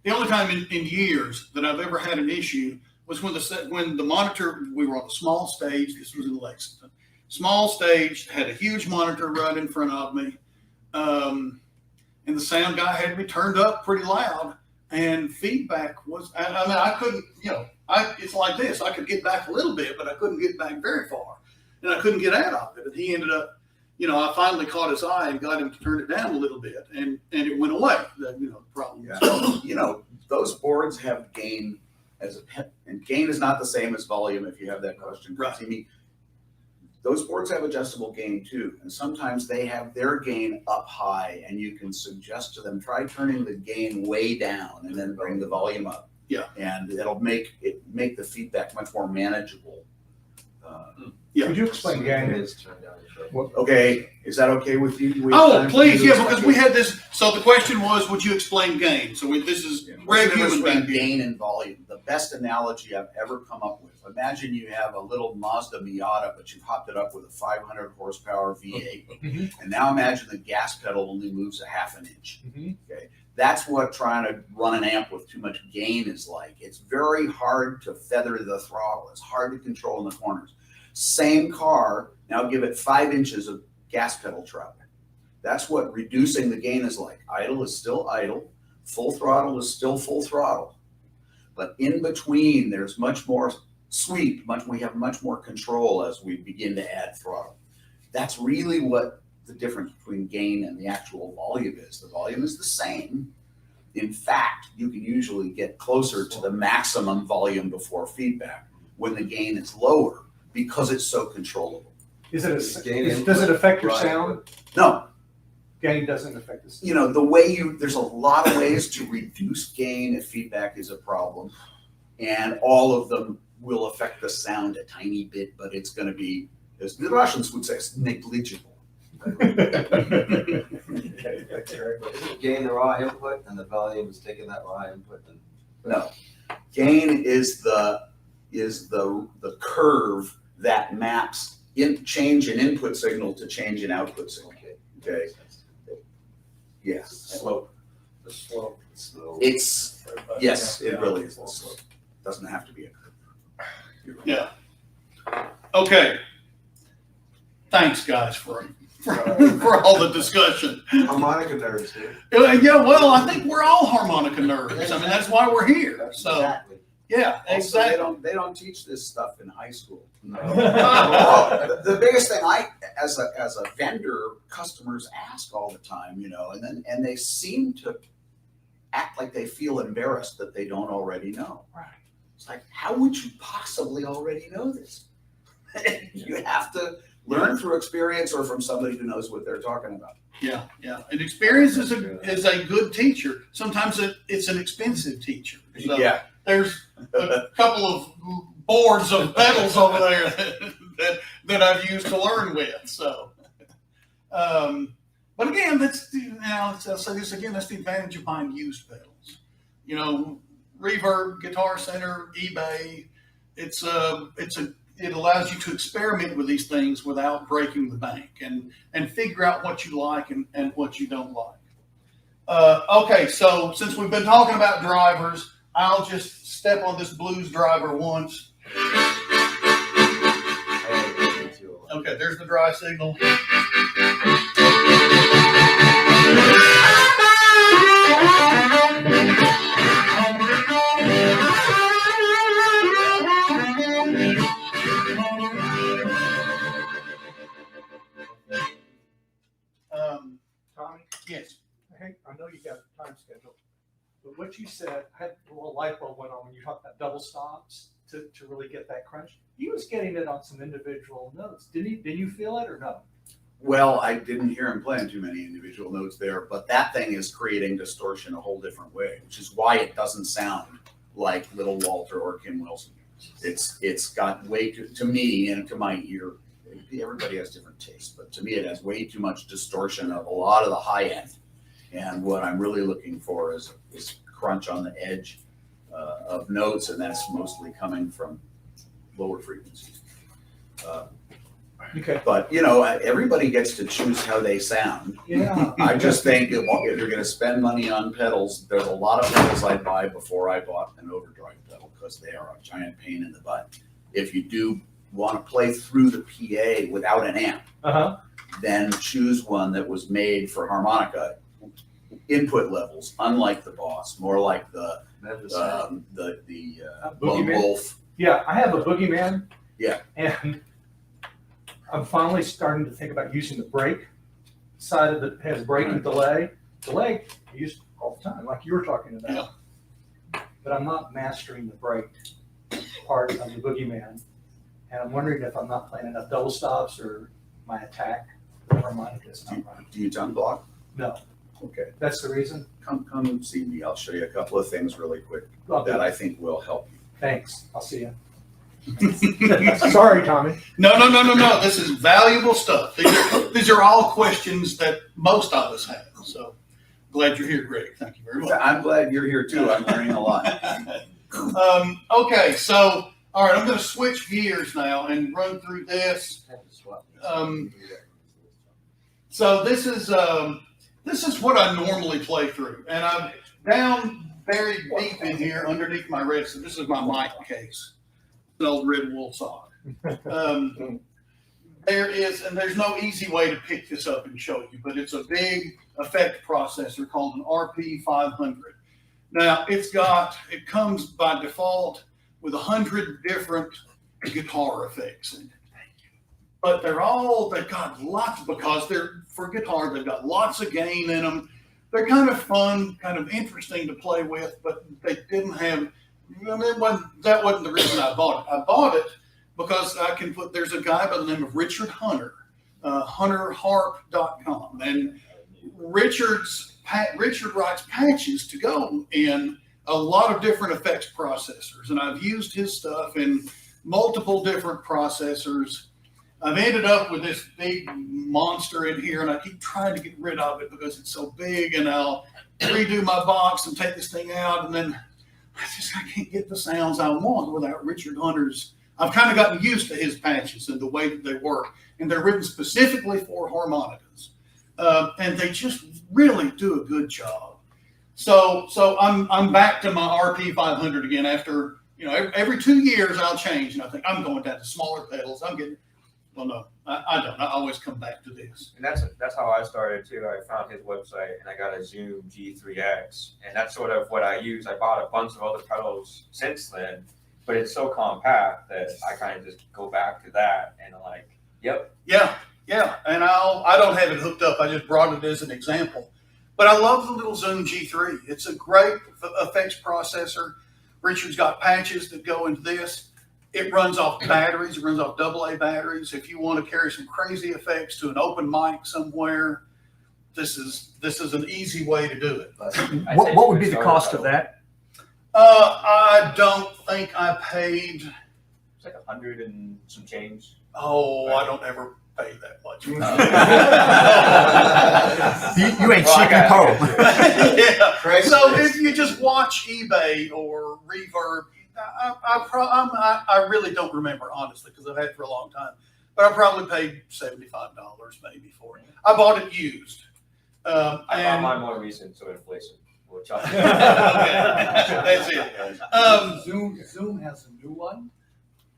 the only time in years that I've ever had an issue was when the monitor, we were on a small stage. This was in Lexington. Small stage, had a huge monitor right in front of me, and the sound guy had me turned up pretty loud. And feedback was, I mean, I couldn't, you know, it's like this. I could get back a little bit, but I couldn't get back very far. And I couldn't get out of it. And he ended up, you know, I finally caught his eye and got him to turn it down a little bit. And it went away, the problem. Yeah. You know, those boards have gain as a pet, and gain is not the same as volume if you have that question. Right. See me, those boards have adjustable gain too. And sometimes they have their gain up high and you can suggest to them, try turning the gain way down and then bring the volume up. Yeah. And it'll make the feedback much more manageable. Yeah. Could you explain gain? It is turned down. Okay, is that okay with you? We have Oh, time to please, do yeah, this? because we had this. So the question was, would you explain gain? So this is What's Greg the difference Human between being. gain and volume? The best analogy I've ever come up with. Imagine you have a little Mazda Miata, but you've hopped it up with a 500 horsepower V8. Mhm. And now imagine the gas pedal only moves a half an inch. Mhm. Okay, that's what trying to run an amp with too much gain is like. It's very hard to feather the throttle. It's hard to control in the corners. Same car, now give it 5 inches of gas pedal travel. That's what reducing the gain is like. Idle is still idle. Full throttle is still full throttle. But in between, there's much more sweep. We have much more control as we begin to add throttle. That's really what the difference between gain and the actual volume is. The volume is the same. In fact, you can usually get closer to the maximum volume before feedback when the gain is lower because it's so controllable. Does Gain it input, affect your right, sound? No, Gain doesn't affect the sound. you know, the way there's a lot of ways to reduce gain if feedback is a problem. And all of them will affect the sound a tiny bit, but it's going to be, as the Russians would say, it's negligible. Isn't gain the raw input and the volume is taking that raw input and? No, gain is the curve that maps change in input signal to change in output signal. Okay. Yes. Slope. The slope. It's yes, it really is the slope. Doesn't have to be a curve. Yeah. Okay. Thanks, guys, for all the discussion. Harmonica nerds, dude. Yeah, well, I think we're all harmonica nerds. I mean, that's why we're here. So, Exactly. yeah, Also, exactly. they don't teach this stuff in high school. No. Well, the biggest thing as a vendor, customers ask all the time, you know, and they seem to act like they feel embarrassed that they don't already know. Right. It's like, how would you possibly already know this? You have to learn through experience or from somebody who knows what they're talking about. Yeah, yeah. And experience is a good teacher. Sometimes it's an expensive teacher. So Yeah. there's a couple of boards of pedals over there that I've used to learn with. So, but again, I'll say this again, that's the advantage of buying used pedals. You know, Reverb, Guitar Center, eBay, it allows you to experiment with these things without breaking the bank and figure out what you like and what you don't like. Okay, so since we've been talking about drivers, I'll just step on this blues driver once. Okay, there's the dry signal. Tommy, Yes. hey, I know you got a time schedule, but what you said, I had a little light bulb went on when you talked about double stops to really get that crunch. He was getting it on some individual notes. Did you feel it or no? Well, I didn't hear him playing too many individual notes there, but that thing is creating distortion a whole different way, which is why it doesn't sound like Little Walter or Kim Wilson. It's got way too, to me and to my ear, everybody has different tastes, but to me it has way too much distortion of a lot of the high end. And what I'm really looking for is crunch on the edge of notes, and that's mostly coming from lower frequencies. Okay. But you know, everybody gets to choose how they sound. Yeah. I just think if you're going to spend money on pedals, there's a lot of pedals I'd buy before I bought an overdrive pedal because they are a giant pain in the butt. If you do want to play through the PA without an amp, then choose one that was made for harmonica input levels, unlike the Boss, more like the Lone Boogeyman? Wolf. Yeah, I have a Boogeyman. Yeah. And I'm finally starting to think about using the brake side of it. Has brake and delay. Delay I use all the time, like you were talking about. Yeah. But I'm not mastering the brake part of the Boogeyman. And I'm wondering if I'm not playing enough double stops or my attack with the harmonica is not right. Do you tongue block? No, Okay, that's the reason. come see me. I'll show you a couple of things really quick I'll do that it. I think will help you. Thanks. I'll see you. Sorry, Tommy. No. This is valuable stuff. These are all questions that most of us have. So glad you're here, Greg. Thank you very much. I'm glad you're here too. I'm learning a lot. Okay, so all right, I'm going to switch gears now and run through this. So this is what I normally play through, and I'm down very deep in here underneath my wrist. So this is my mic case, an old red wool sock. There's no easy way to pick this up and show you, but it's a big effect processor called an RP500. Now it comes by default with 100 different guitar effects in it. but they've got lots, because they're for guitar, they've got lots of gain in them. They're kind of fun, kind of interesting to play with, but they didn't have, that wasn't the reason I bought it. I bought it because there's a guy by the name of Richard Hunter, hunterharp.com. And Richard writes patches to go in a lot of different effects processors. And I've used his stuff in multiple different processors. I've ended up with this big monster in here, and I keep trying to get rid of it because it's so big, and I'll redo my box and take this thing out, and then I can't get the sounds I want without Richard Hunter's. I've kind of gotten used to his patches and the way that they work, and they're written specifically for harmonicas, and they just really do a good job. So I'm back to my RP 500 again after, every 2 years I'll change, and I think I'm going down to smaller pedals. Well, no, I don't. I always come back to this. And that's how I started too. I found his website and I got a Zoom G3X, and that's sort of what I use. I bought a bunch of other pedals since then, but it's so compact that I kind of just go back to that and I'm like, yep. Yeah. And I don't have it hooked up. I just brought it as an example. But I love the little Zoom G3. It's a great effects processor. Richard's got patches that go into this. It runs off batteries. It runs off AA batteries. If you want to carry some crazy effects to an open mic somewhere, this is an easy way to do it. What would be the cost of that? I don't think I paid. It's like 100 and some change. Oh, I don't ever pay that much. You ain't cheap home. Yeah. So if you just watch eBay or Reverb, I really don't remember, honestly, because I've had it for a long time. But I probably paid $75 maybe for it. I bought it used. I bought mine more recent, so inflation. Okay, that's it. Zoom has a new one.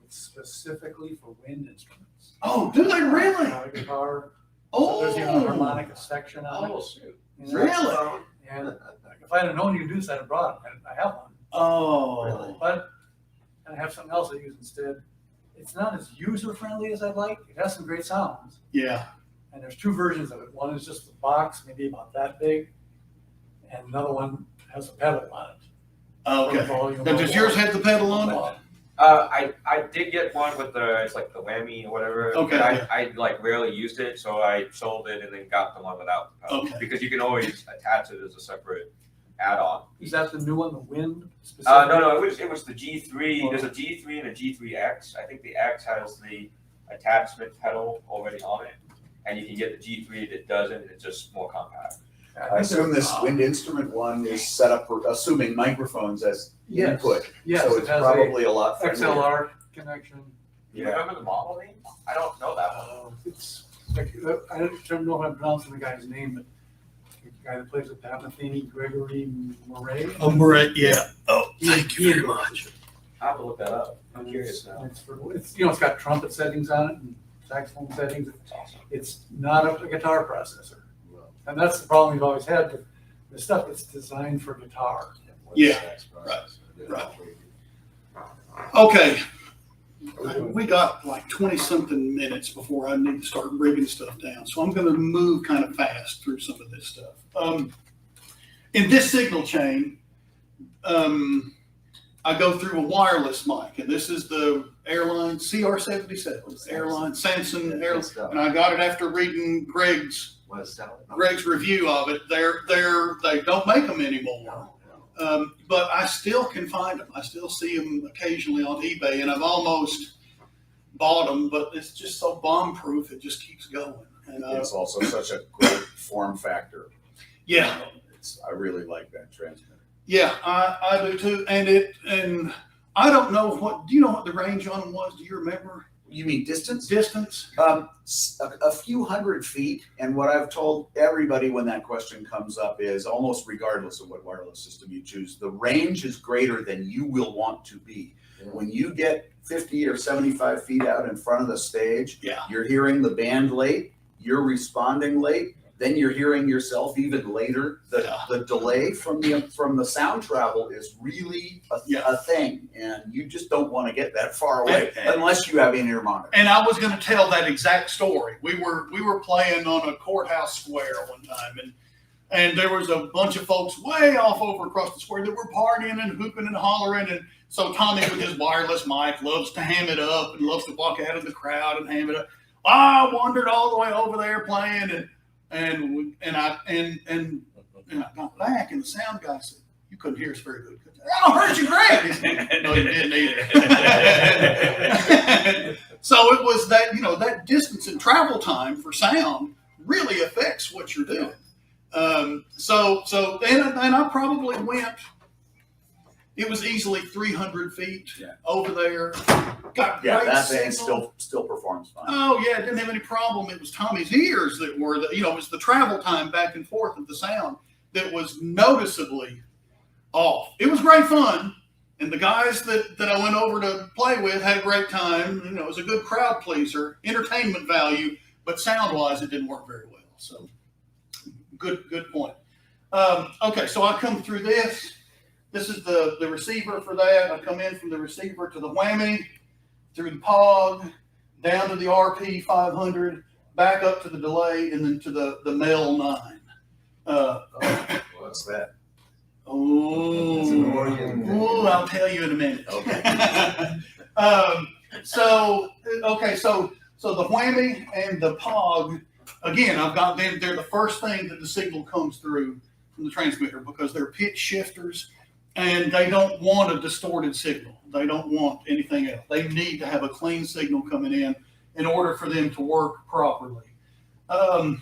It's specifically for wind instruments. Oh, do they really? Guitar. Oh, There's even a harmonica section on it. Oh, shoot. Really? And if I had known you could do this, I'd have brought it. I have one. Oh, But I have something else I use instead. It's not as user friendly as I'd like. It has some great sounds. yeah. And there's two versions of it. One is just the box, maybe about that big, and another one has a pedal on it. Okay. Now, does yours have the pedal on it? I did get one with it's like the whammy or whatever. Okay. But I like rarely used it, so I sold it and then got the one without the pedal. Okay. Because you can always attach it as a separate add-on. Is that the new one, the wind? No, it was the G3. There's a G3 and a G3X. I think the X has the attachment pedal already on it, and you can get the G3 that doesn't, and it's just more compact. I assume this wind instrument one is set up for assuming microphones as input. Yes, So it it's has probably a lot friendlier. XLR connection. You remember the model name? I don't know that one. It's like, I don't know if I'm pronouncing the guy's name, but the guy that plays with Papathini, Gregory Murray. Oh, Brett, yeah. Oh, thank you very much. I'll have to look that up. I'm curious now. It's it's got trumpet settings on it and saxophone settings. That's awesome. It's not a guitar processor. And that's the problem we've always had with the stuff that's designed for guitar. Yeah, right. Okay. We got like 20-something minutes before I need to start rigging stuff down. So I'm going to move kind of fast through some of this stuff. In this signal chain, I go through a wireless mic, and this is the Airline CR77, Airline Samson Airline, and I got it after reading Greg's review of it. They don't make them anymore. But I still can find them. I still see them occasionally on eBay, and I've almost bought them, but it's just so bomb-proof, it just keeps going. And It's also such a great form factor. yeah, I really like that transmitter. yeah, I do too. And I don't know do you know what the range on them was? Do you remember? You mean distance? Distance? A few hundred feet, and what I've told everybody when that question comes up is almost regardless of what wireless system you choose, the range is greater than you will want to be. When you get 50 or 75 feet out in front of the stage, Yeah. you're hearing the band late, you're responding late, then you're hearing yourself even later. The delay from the sound travel is really a thing, and you just don't want to get that far away unless you have in-ear monitor. And I was going to tell that exact story. We were playing on a courthouse square one time, and there was a bunch of folks way off over across the square that were partying and hooping and hollering. And so Tommy, with his wireless mic, loves to ham it up and loves to walk out of the crowd and ham it up. I wandered all the way over there playing, and I got back, and the sound guy said, "You couldn't hear us very good." "I heard you great." He said, "No, you didn't either." So it was that, that distance and travel time for sound really affects what you're doing. And I probably went, it was easily 300 feet over there. Got great that signal. thing still performs fine. Oh yeah, it didn't have any problem. It was Tommy's ears that were it was the travel time back and forth of the sound that was noticeably off. It was great fun, and the guys that I went over to play with had a great time. It was a good crowd pleaser, entertainment value, but sound wise, it didn't work very well. So good point. Okay, so I come through this. This is the receiver for that. I come in from the receiver to the whammy, through the POG, down to the RP 500, back up to the delay, and then to the Mel 9. What's that? I'll tell you in a minute. Okay. So the whammy and the POG, again, I've got them. They're the first thing that the signal comes through from the transmitter because they're pitch shifters. And they don't want a distorted signal. They don't want anything else. They need to have a clean signal coming in order for them to work properly. I'm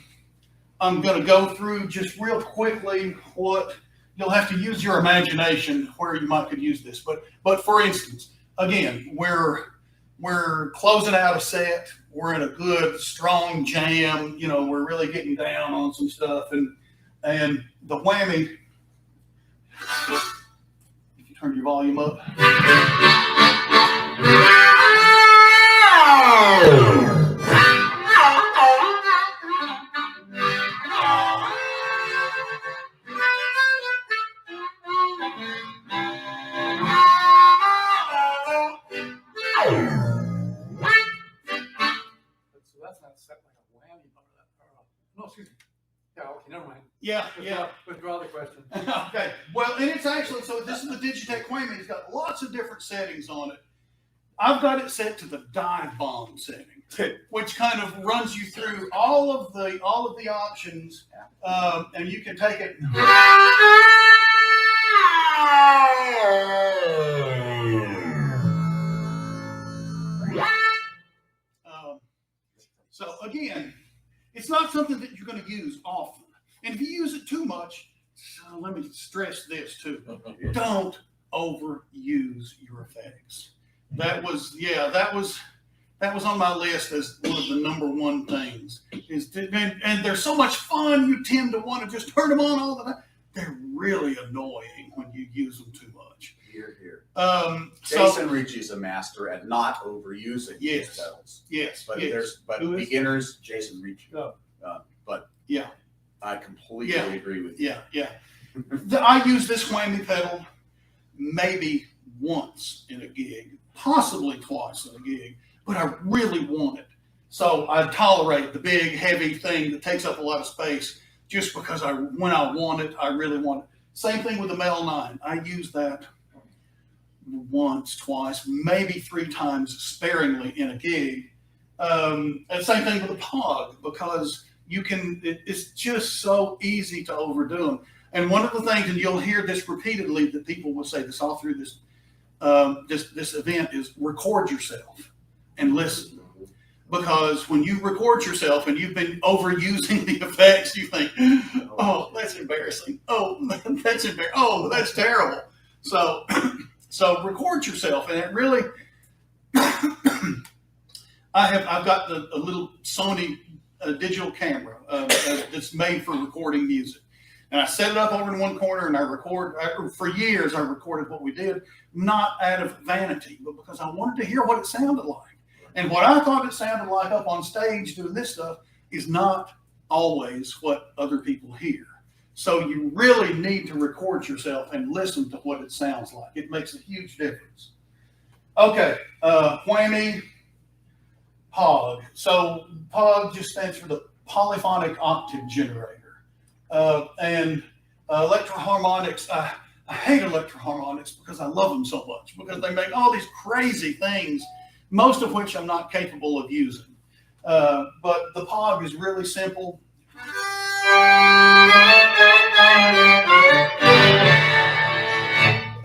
going to go through just real quickly what you'll have to use your imagination where you might could use this. But for instance, again, we're closing out a set. We're in a good strong jam. We're really getting down on some stuff, and the whammy. Turn your volume up. So that's not set like a whammy part of that. No, excuse me. Yeah, okay, never mind. Yeah. Withdraw the question. Okay. Well, and it's actually, so this is the Digitech Queen. It's got lots of different settings on it. I've got it set to the dive bomb setting, which kind of runs you through all of the options, and you can take it. So again, it's not something that you're going to use often. And if you use it too much, so let me stress this too. Don't overuse your effects. That was on my list as one of the number one things. And they're so much fun, you tend to want to just turn them on all the time. They're really annoying when you use them too much. Here. So Jason Ricci's a master at not overusing these pedals. yes, But yes. Who is beginners, Jason Ricci. Oh. But Yeah. I completely agree with you. Yeah. I use this whammy pedal maybe once in a gig, possibly twice in a gig, but I really want it. So I tolerate the big, heavy thing that takes up a lot of space just because when I want it, I really want it. Same thing with the Mel 9. I use that once, twice, maybe 3 times sparingly in a gig. And same thing with the POG, because it's just so easy to overdo them. And one of the things, and you'll hear this repeatedly, that people will say this all through this event, is record yourself and listen. Because when you record yourself and you've been overusing the effects, you think, oh, that's embarrassing. Oh, that's embarrassing. Oh, that's terrible. So record yourself, and it really, I've got a little Sony digital camera that's made for recording music. And I set it up over in one corner, and I record. For years, I recorded what we did, not out of vanity, but because I wanted to hear what it sounded like. And what I thought it sounded like up on stage doing this stuff is not always what other people hear. So you really need to record yourself and listen to what it sounds like. It makes a huge difference. Okay, whammy, POG. So POG just stands for the polyphonic octave generator. And electroharmonics, I hate electroharmonics because I love them so much, because they make all these crazy things, most of which I'm not capable of using. But the POG is really simple.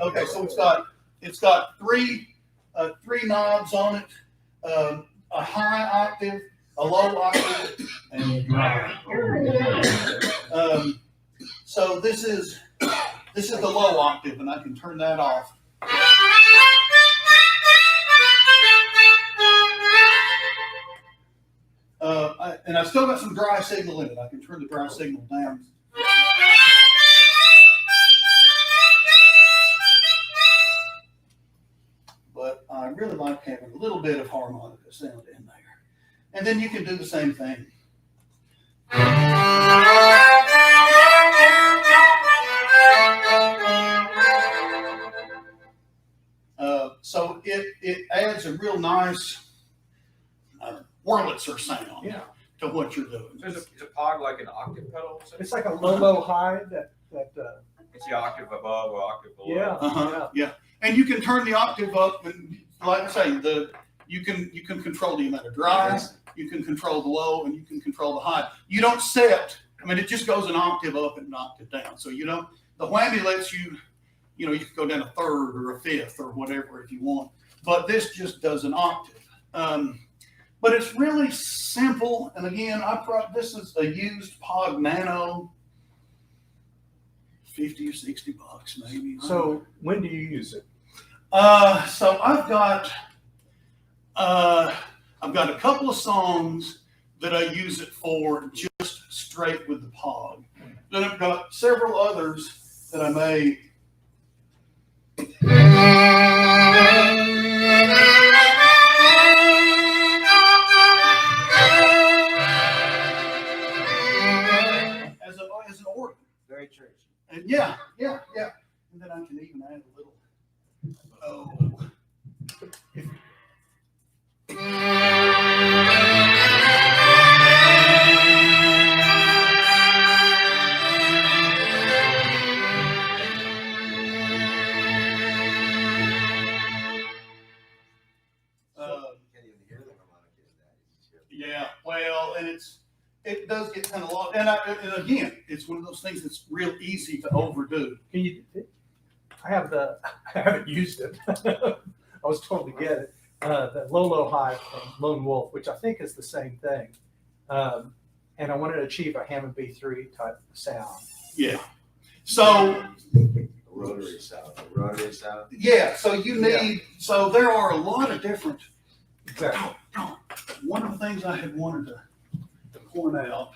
Okay, so it's got three knobs on it, a high octave, a low octave, and a dry. So this is the low octave, and I can turn that off. And I've still got some dry signal in it. I can turn the dry signal down. But I really like having a little bit of harmonica sound in there. And then you can do the same thing. So it adds a real nice Wurlitzer sound to what you're doing. So is a POG like an octave pedal? It's like a low high that It's the octave above or octave below. Yeah. And you can turn the octave up, and like I say, you can control the amount of dry, you can control the low, and you can control the high. You don't set. I mean, it just goes an octave up and an octave down. So the whammy lets you, you can go down a third or a fifth or whatever if you want. But this just does an octave. But it's really simple. And again, this is a used POG Nano, $50 or $60 maybe. So when do you use it? So I've got a couple of songs that I use it for just straight with the POG. Then I've got several others that I made. As an organ. Very churchy. And yeah. And then I can even add a little. Can't even hear the harmonica in that. Yeah, well, and it does get kind of lost. And again, it's one of those things that's real easy to overdo. I haven't used it. I was told to get it. The low high from Lone Wolf, which I think is the same thing. And I wanted to achieve a Hammond B3 type sound. Yeah. So Rotary sound. yeah, so so there are a lot of different. Exactly. One of the things I had wanted to point out.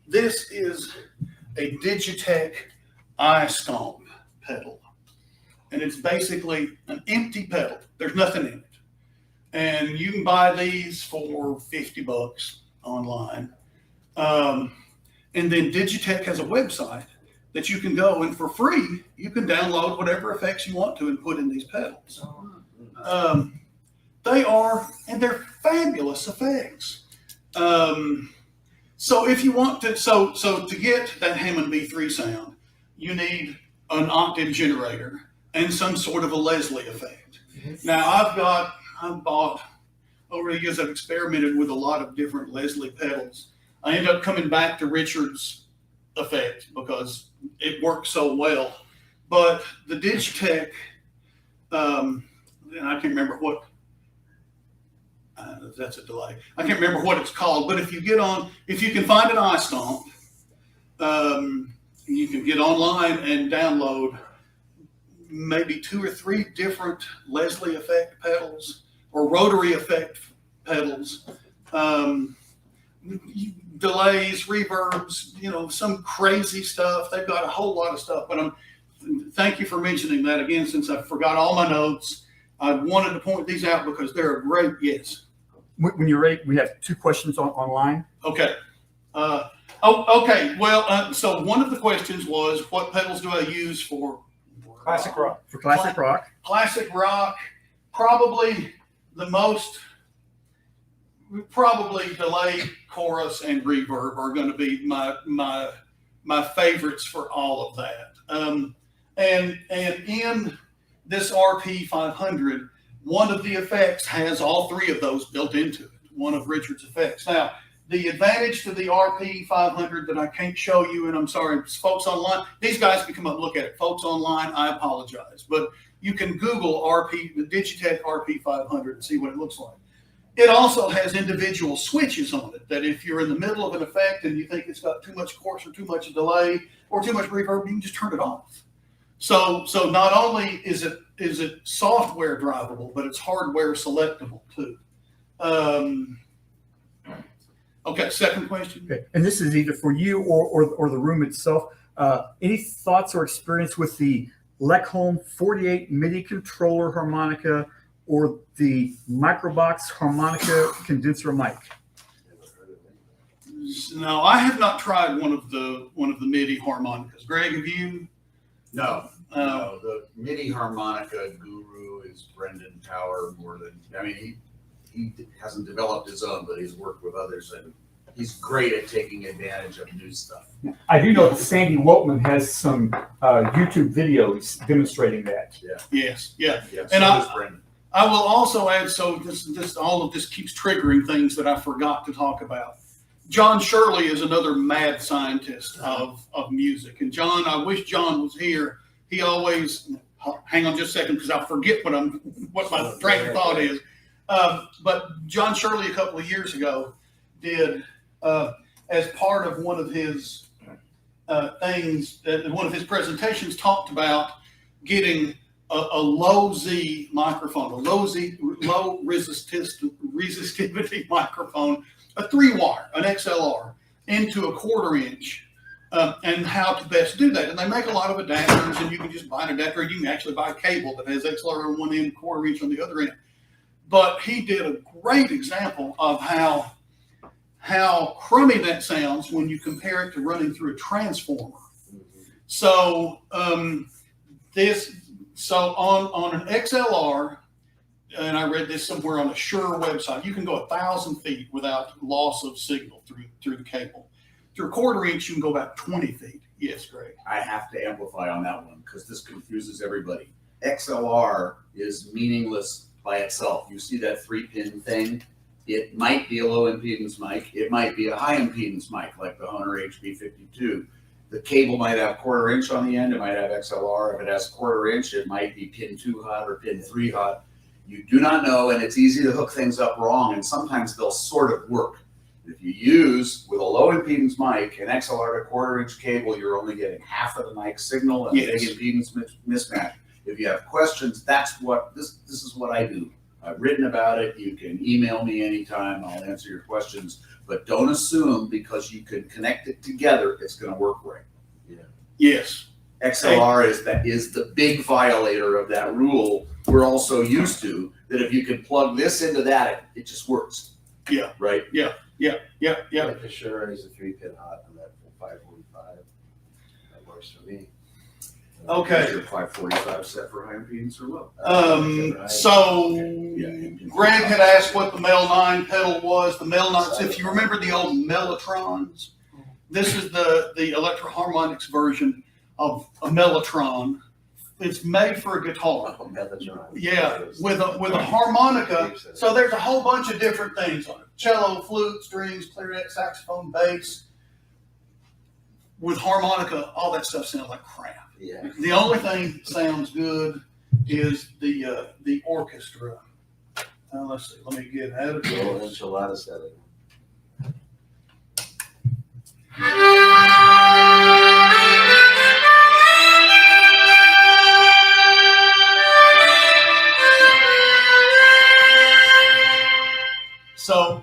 This is a Digitech Skunk pedal. And it's basically an empty pedal. There's nothing in it. And you can buy these for $50 online. And then Digitech has a website that you can go, and for free, you can download whatever effects you want to and put in these pedals. They're fabulous effects. So if you want to, so to get that Hammond B3 sound, you need an octave generator and some sort of a Leslie effect. Now I've bought, over the years I've experimented with a lot of different Leslie pedals. I ended up coming back to Richard's effect because it works so well. But the Digitech, and I can't remember what, that's a delay. I can't remember what it's called, but if you can find an Skunk, you can get online and download maybe 2 or 3 different Leslie effect pedals or rotary effect pedals, delays, reverbs, some crazy stuff. They've got a whole lot of stuff, but thank you for mentioning that again, since I forgot all my notes. I wanted to point these out because they're a great, yes. when you're ready, we have 2 questions online. Okay. Okay. Well, so one of the questions was, what pedals do I use for Classic rock. For classic rock, Classic rock? Probably delay, chorus, and reverb are going to be my favorites for all of that. And in this RP 500, one of the effects has all 3 of those built into it. One of Richard's effects. Now, the advantage to the RP 500 that I can't show you, and I'm sorry, folks online, these guys can come up and look at it. Folks online, I apologize, but you can Google the Digitech RP 500 and see what it looks like. It also has individual switches on it that if you're in the middle of an effect and you think it's got too much chorus or too much delay or too much reverb, you can just turn it off. So not only is it software drivable, but it's hardware selectable too. Okay, second question. okay. And this is either for you or the room itself. Any thoughts or experience with the Lekholm 48 MIDI controller harmonica or the Microbox harmonica condenser mic? No, I have not tried one of the MIDI harmonicas. Greg, have you? No, the MIDI harmonica guru is Brendan Power more than, I mean, he hasn't developed his own, but he's worked with others, and he's great at taking advantage of new stuff. I do know that Sandy Woltman has some YouTube videos demonstrating that. Yes, yeah. Yeah, And so does Brendan. I will also add, so this all of this keeps triggering things that I forgot to talk about. John Shirley is another mad scientist of music. And John, I wish John was here. He always, hang on just a second, because I forget what my train of thought is. But John Shirley, a couple of years ago, did, as part of one of his things, one of his presentations talked about getting a low Z microphone, a low resistivity microphone, a 3-wire, an XLR, into a 1/4 inch, and how to best do that. And they make a lot of adapters, and you can just buy an adapter. You can actually buy a cable that has XLR on one end, 1/4 inch on the other end. But he did a great example of how crummy that sounds when you compare it to running through a transformer. So on an XLR, and I read this somewhere on a Shure website, you can go 1,000 feet without loss of signal through the cable. Through a 1/4 inch, you can go about 20 feet. Yes, Greg. I have to amplify on that one because this confuses everybody. XLR is meaningless by itself. You see that 3-pin thing? It might be a low impedance mic. It might be a high impedance mic like the Honer HB52. The cable might have 1/4 inch on the end. It might have XLR. If it has 1/4 inch, it might be pin 2 hot or pin 3 hot. You do not know, and it's easy to hook things up wrong, and sometimes they'll sort of work. If you use, with a low impedance mic, an XLR to 1/4 inch cable, you're only getting half of the mic signal and Yes. big impedance mismatch. If you have questions, this is what I do. I've written about it. You can email me anytime. I'll answer your questions. But don't assume because you can connect it together, it's going to work right. Yes. XLR is the big violator of that rule we're also used to, that if you can plug this into that, it just works. Yeah. Right? Yeah. Like the Shure is a 3-pin hot on that 545. That works for me. Okay. Is your 545 set for high impedance or low? So Yeah. Greg had asked what the Mel 9 pedal was. The Mel 9, if you remember the old Mellotrons, this is the Electro-Harmonics version of a Mellotron. It's made for a guitar. Yeah, with a harmonica. So there's a whole bunch of different things on it: cello, flute, strings, clarinet, saxophone, bass. With harmonica, all that stuff sounds like crap. Yeah. The only thing that sounds good is the orchestra. Let's see. Let me get out of Little this. enchilada setting. So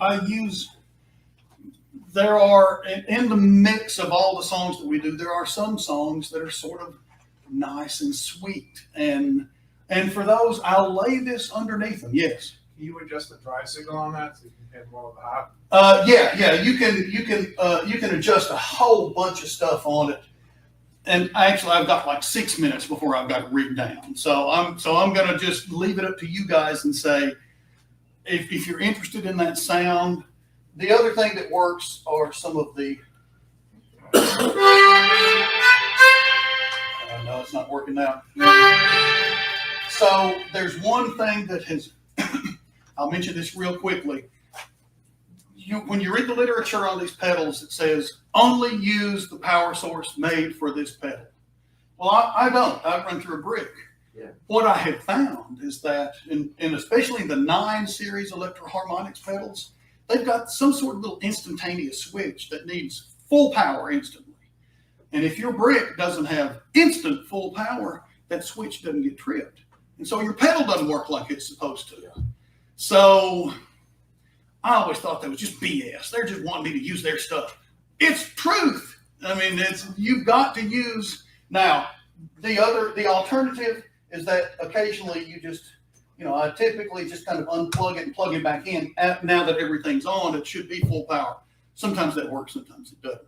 there are, in the mix of all the songs that we do, there are some songs that are sort of nice and sweet. And for those, I'll lay this underneath them. Yes. Can you adjust the drive signal on that so you can get more of the hot? Yeah, you can adjust a whole bunch of stuff on it. And actually, I've got like 6 minutes before I've got to read down. So I'm gonna just leave it up to you guys and say, if you're interested in that sound. The other thing that works are some of the. No, it's not working now. So there's one thing that has. I'll mention this real quickly. When you read the literature on these pedals, it says only use the power source made for this pedal. Well, I don't. I run through a brick. Yeah. What I have found is that, and especially the 9 series Electro-Harmonix pedals, they've got some sort of little instantaneous switch that needs full power instantly. And if your brick doesn't have instant full power, that switch doesn't get tripped. And so your pedal doesn't work like it's supposed to. So I always thought that was just BS. They're just wanting me to use their stuff. It's truth. I mean, you've got to use. Now, the alternative is that occasionally you just, I typically just kind of unplug it and plug it back in. Now that everything's on, it should be full power. Sometimes that works, sometimes it doesn't.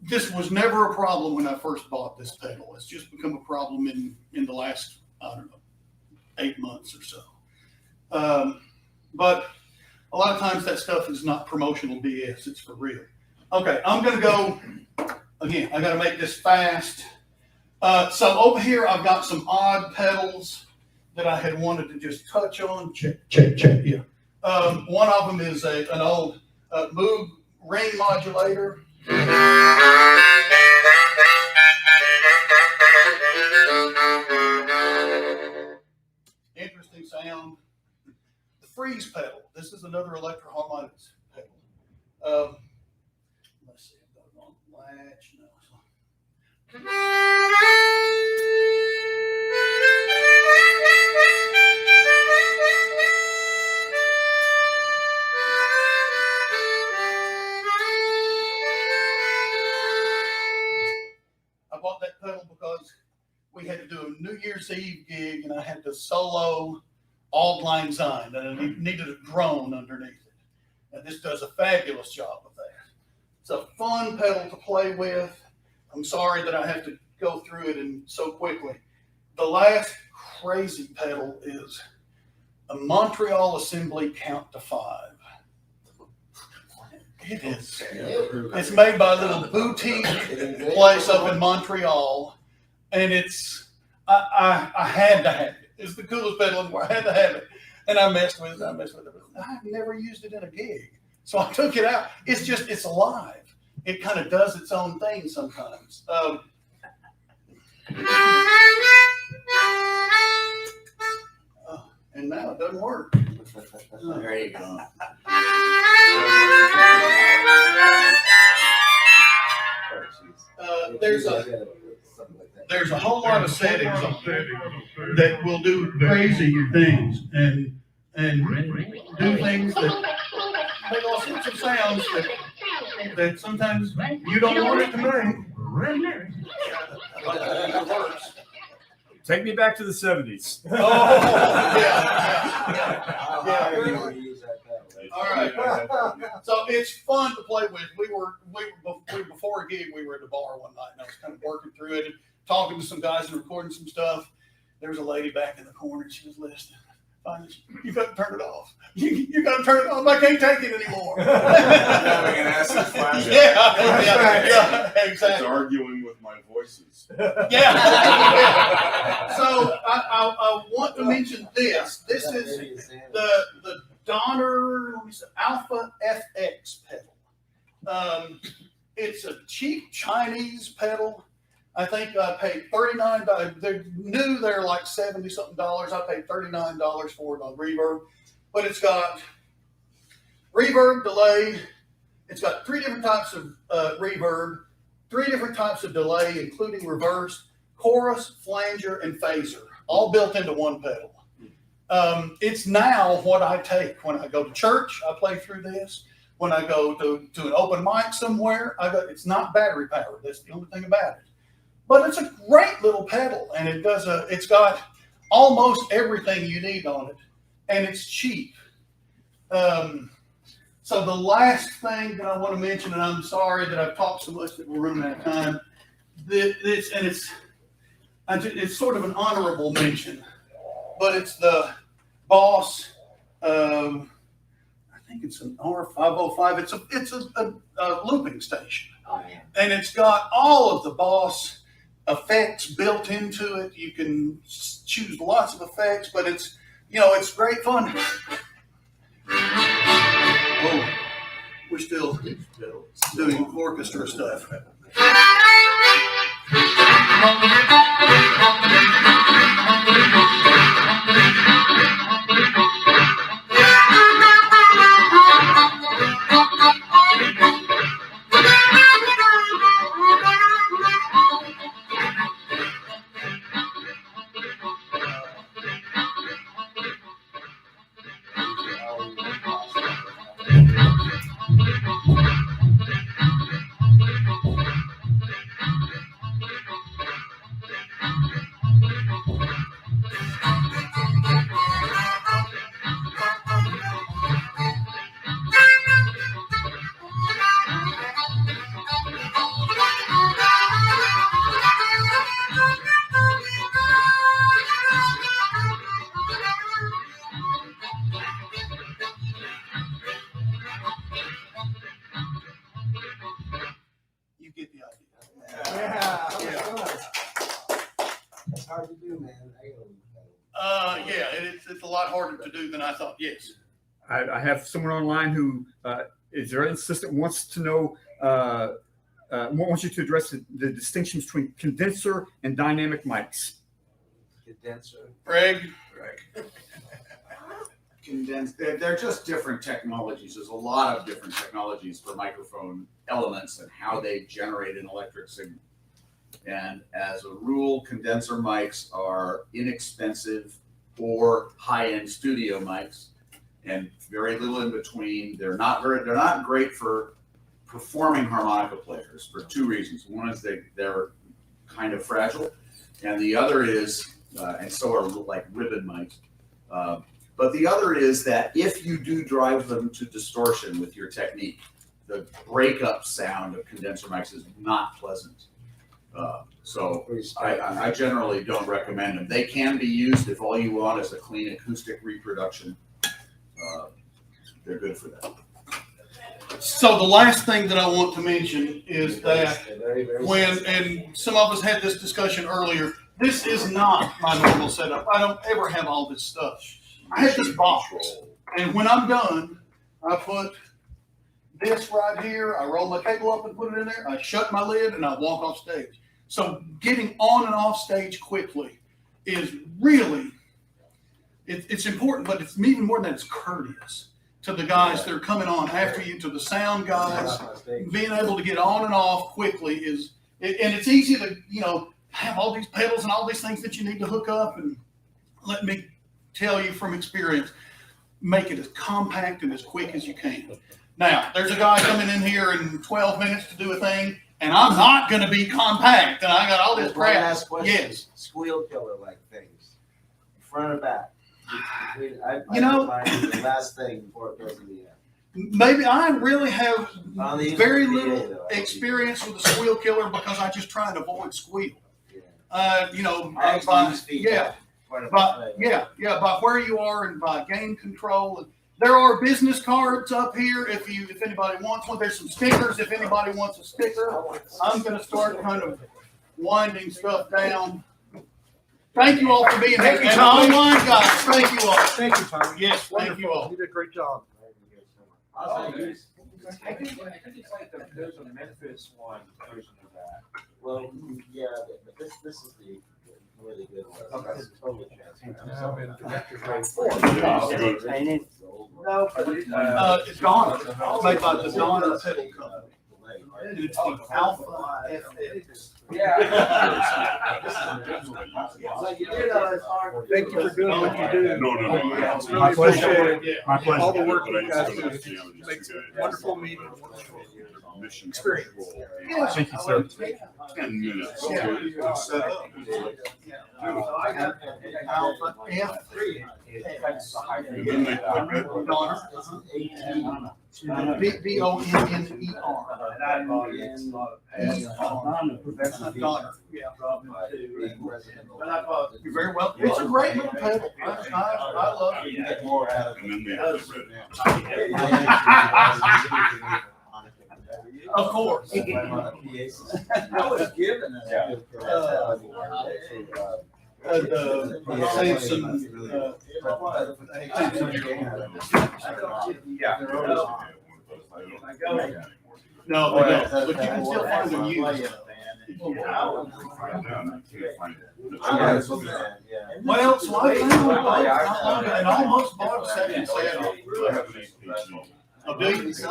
This was never a problem when I first bought this pedal. It's just become a problem in the last, 8 months or so. But a lot of times that stuff is not promotional BS. It's for real. Okay, I'm going to go, again, I got to make this fast. So over here, I've got some odd pedals that I had wanted to just touch on. Check, yeah. One of them is an old Moog ring modulator. Interesting sound. The freeze pedal. This is another Electro-Harmonix pedal. Let's see if I've got it on latch. No. I bought that pedal because we had to do a New Year's Eve gig and I had to solo Auld Lang Syne and I needed a drone underneath it. And this does a fabulous job of that. It's a fun pedal to play with. I'm sorry that I have to go through it so quickly. The last crazy pedal is a Montreal Assembly Count to 5. It is. It's made by a little boutique place up in Montreal, and I had to have it. It's the coolest pedal in the world. I had to have it, and I messed with it. I've never used it in a gig, so I took it out. It's alive. It kind of does its own thing sometimes. And now it doesn't work. There you go. There's a whole lot of settings on there that will do crazy things and do things that make all sorts of sounds that sometimes you don't want it to make. It works. Take me back to the 70s. Oh, yeah. All right. So it's fun to play with. We were before a gig. We were at a bar one night, and I was kind of working through it and talking to some guys and recording some stuff. There was a lady back in the corner, and she was listening. Finally, you got to turn it off. You got to turn it off. I can't take it anymore. Having an acid flash. Yeah, exactly. It's arguing with my voices. Yeah. So I want to mention this. This is the Donner Alpha FX pedal. It's a cheap Chinese pedal. I think I paid $39. They're new. They're like $70-something. I paid $39 for it on Reverb. But it's got reverb, delay. It's got 3 different types of reverb, 3 different types of delay, including reverse, chorus, flanger, and phaser, all built into one pedal. It's now what I take when I go to church. I play through this. When I go to an open mic somewhere, it's not battery powered. That's the only thing about it. But it's a great little pedal, and it's got almost everything you need on it, and it's cheap. So the last thing that I want to mention, and I'm sorry that I've talked so much that we're running out of time, it's sort of an honorable mention, but it's the Boss. I think it's an R505. It's a looping station, and it's got all of the Boss effects built into it. You can choose lots of effects, but it's great fun. Oh, we're still doing orchestra stuff. You get the idea. Yeah. It's hard to do, man. Yeah, it's a lot harder to do than I thought. Yes. I have someone online who is very insistent, wants to know, wants you to address the distinction between condenser and dynamic mics. Condenser. Greg. Condensed, they're just different technologies. There's a lot of different technologies for microphone elements and how they generate an electric signal. And as a rule, condenser mics are inexpensive or high-end studio mics, and very little in between. They're not great for performing harmonica players for two reasons. One is they're kind of fragile, and the other is, and so are like ribbon mics. But the other is that if you do drive them to distortion with your technique, the breakup sound of condenser mics is not pleasant. So I generally don't recommend them. They can be used if all you want is a clean acoustic reproduction. They're good for that. So the last thing that I want to mention is that and some of us had this discussion earlier, this is not my normal setup. I don't ever have all this stuff. I have this box, and when I'm done, I put this right here, I roll my cable up and put it in there, I shut my lid, and I walk off stage. So getting on and off stage quickly is really, it's important, but it's even more than that, it's courteous to the guys that are coming on after you, to the sound guys. Being able to get on and off quickly and it's easy to, have all these pedals and all these things that you need to hook up, and let me tell you from experience, make it as compact and as quick as you can. Now, there's a guy coming in here in 12 minutes to do a thing, and I'm not going to be compact, and I got all this crap. Last question. Yes. Squeal killer like things, front or back. I the last thing before it goes in the end. Maybe I really have very PA, little though, experience with the squeal killer because I just try and avoid squeal. Yeah. By where you are and by gain control. And there are business cards up here if anybody wants one. There's some stickers if anybody wants a sticker. I'm going to start kind of winding stuff down. Thank you all for being here. Thank you, Tom. And online guys, thank you all. Thank you, Tom. Yes, thank you all. You did a great job. I think it's like there's a Memphis one version of that. Well, yeah, but this is the really good one. Okay. This is totally transparent. No, but It's Donna. It's made by the Donna Pedal Company. It's the Alpha FX. Thank you for doing what you do. No, no, no. Really My pleasure. appreciate My pleasure. all the work But you I guys just do. wanted to challenge you Makes guys. wonderful meeting, wonderful Mission experience. control. Thank you, sir. 10 minutes to set up. I got Alpha F3. And then they put it. Bonner. That's not Donner. Yeah. You're very welcome. It's a great little pedal. I love it. And then they have it. Of course. I was given The Samson, no, they don't, but you can still find them used. Well, so I found one, and almost bought a second set. Oh, do you? So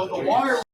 the wire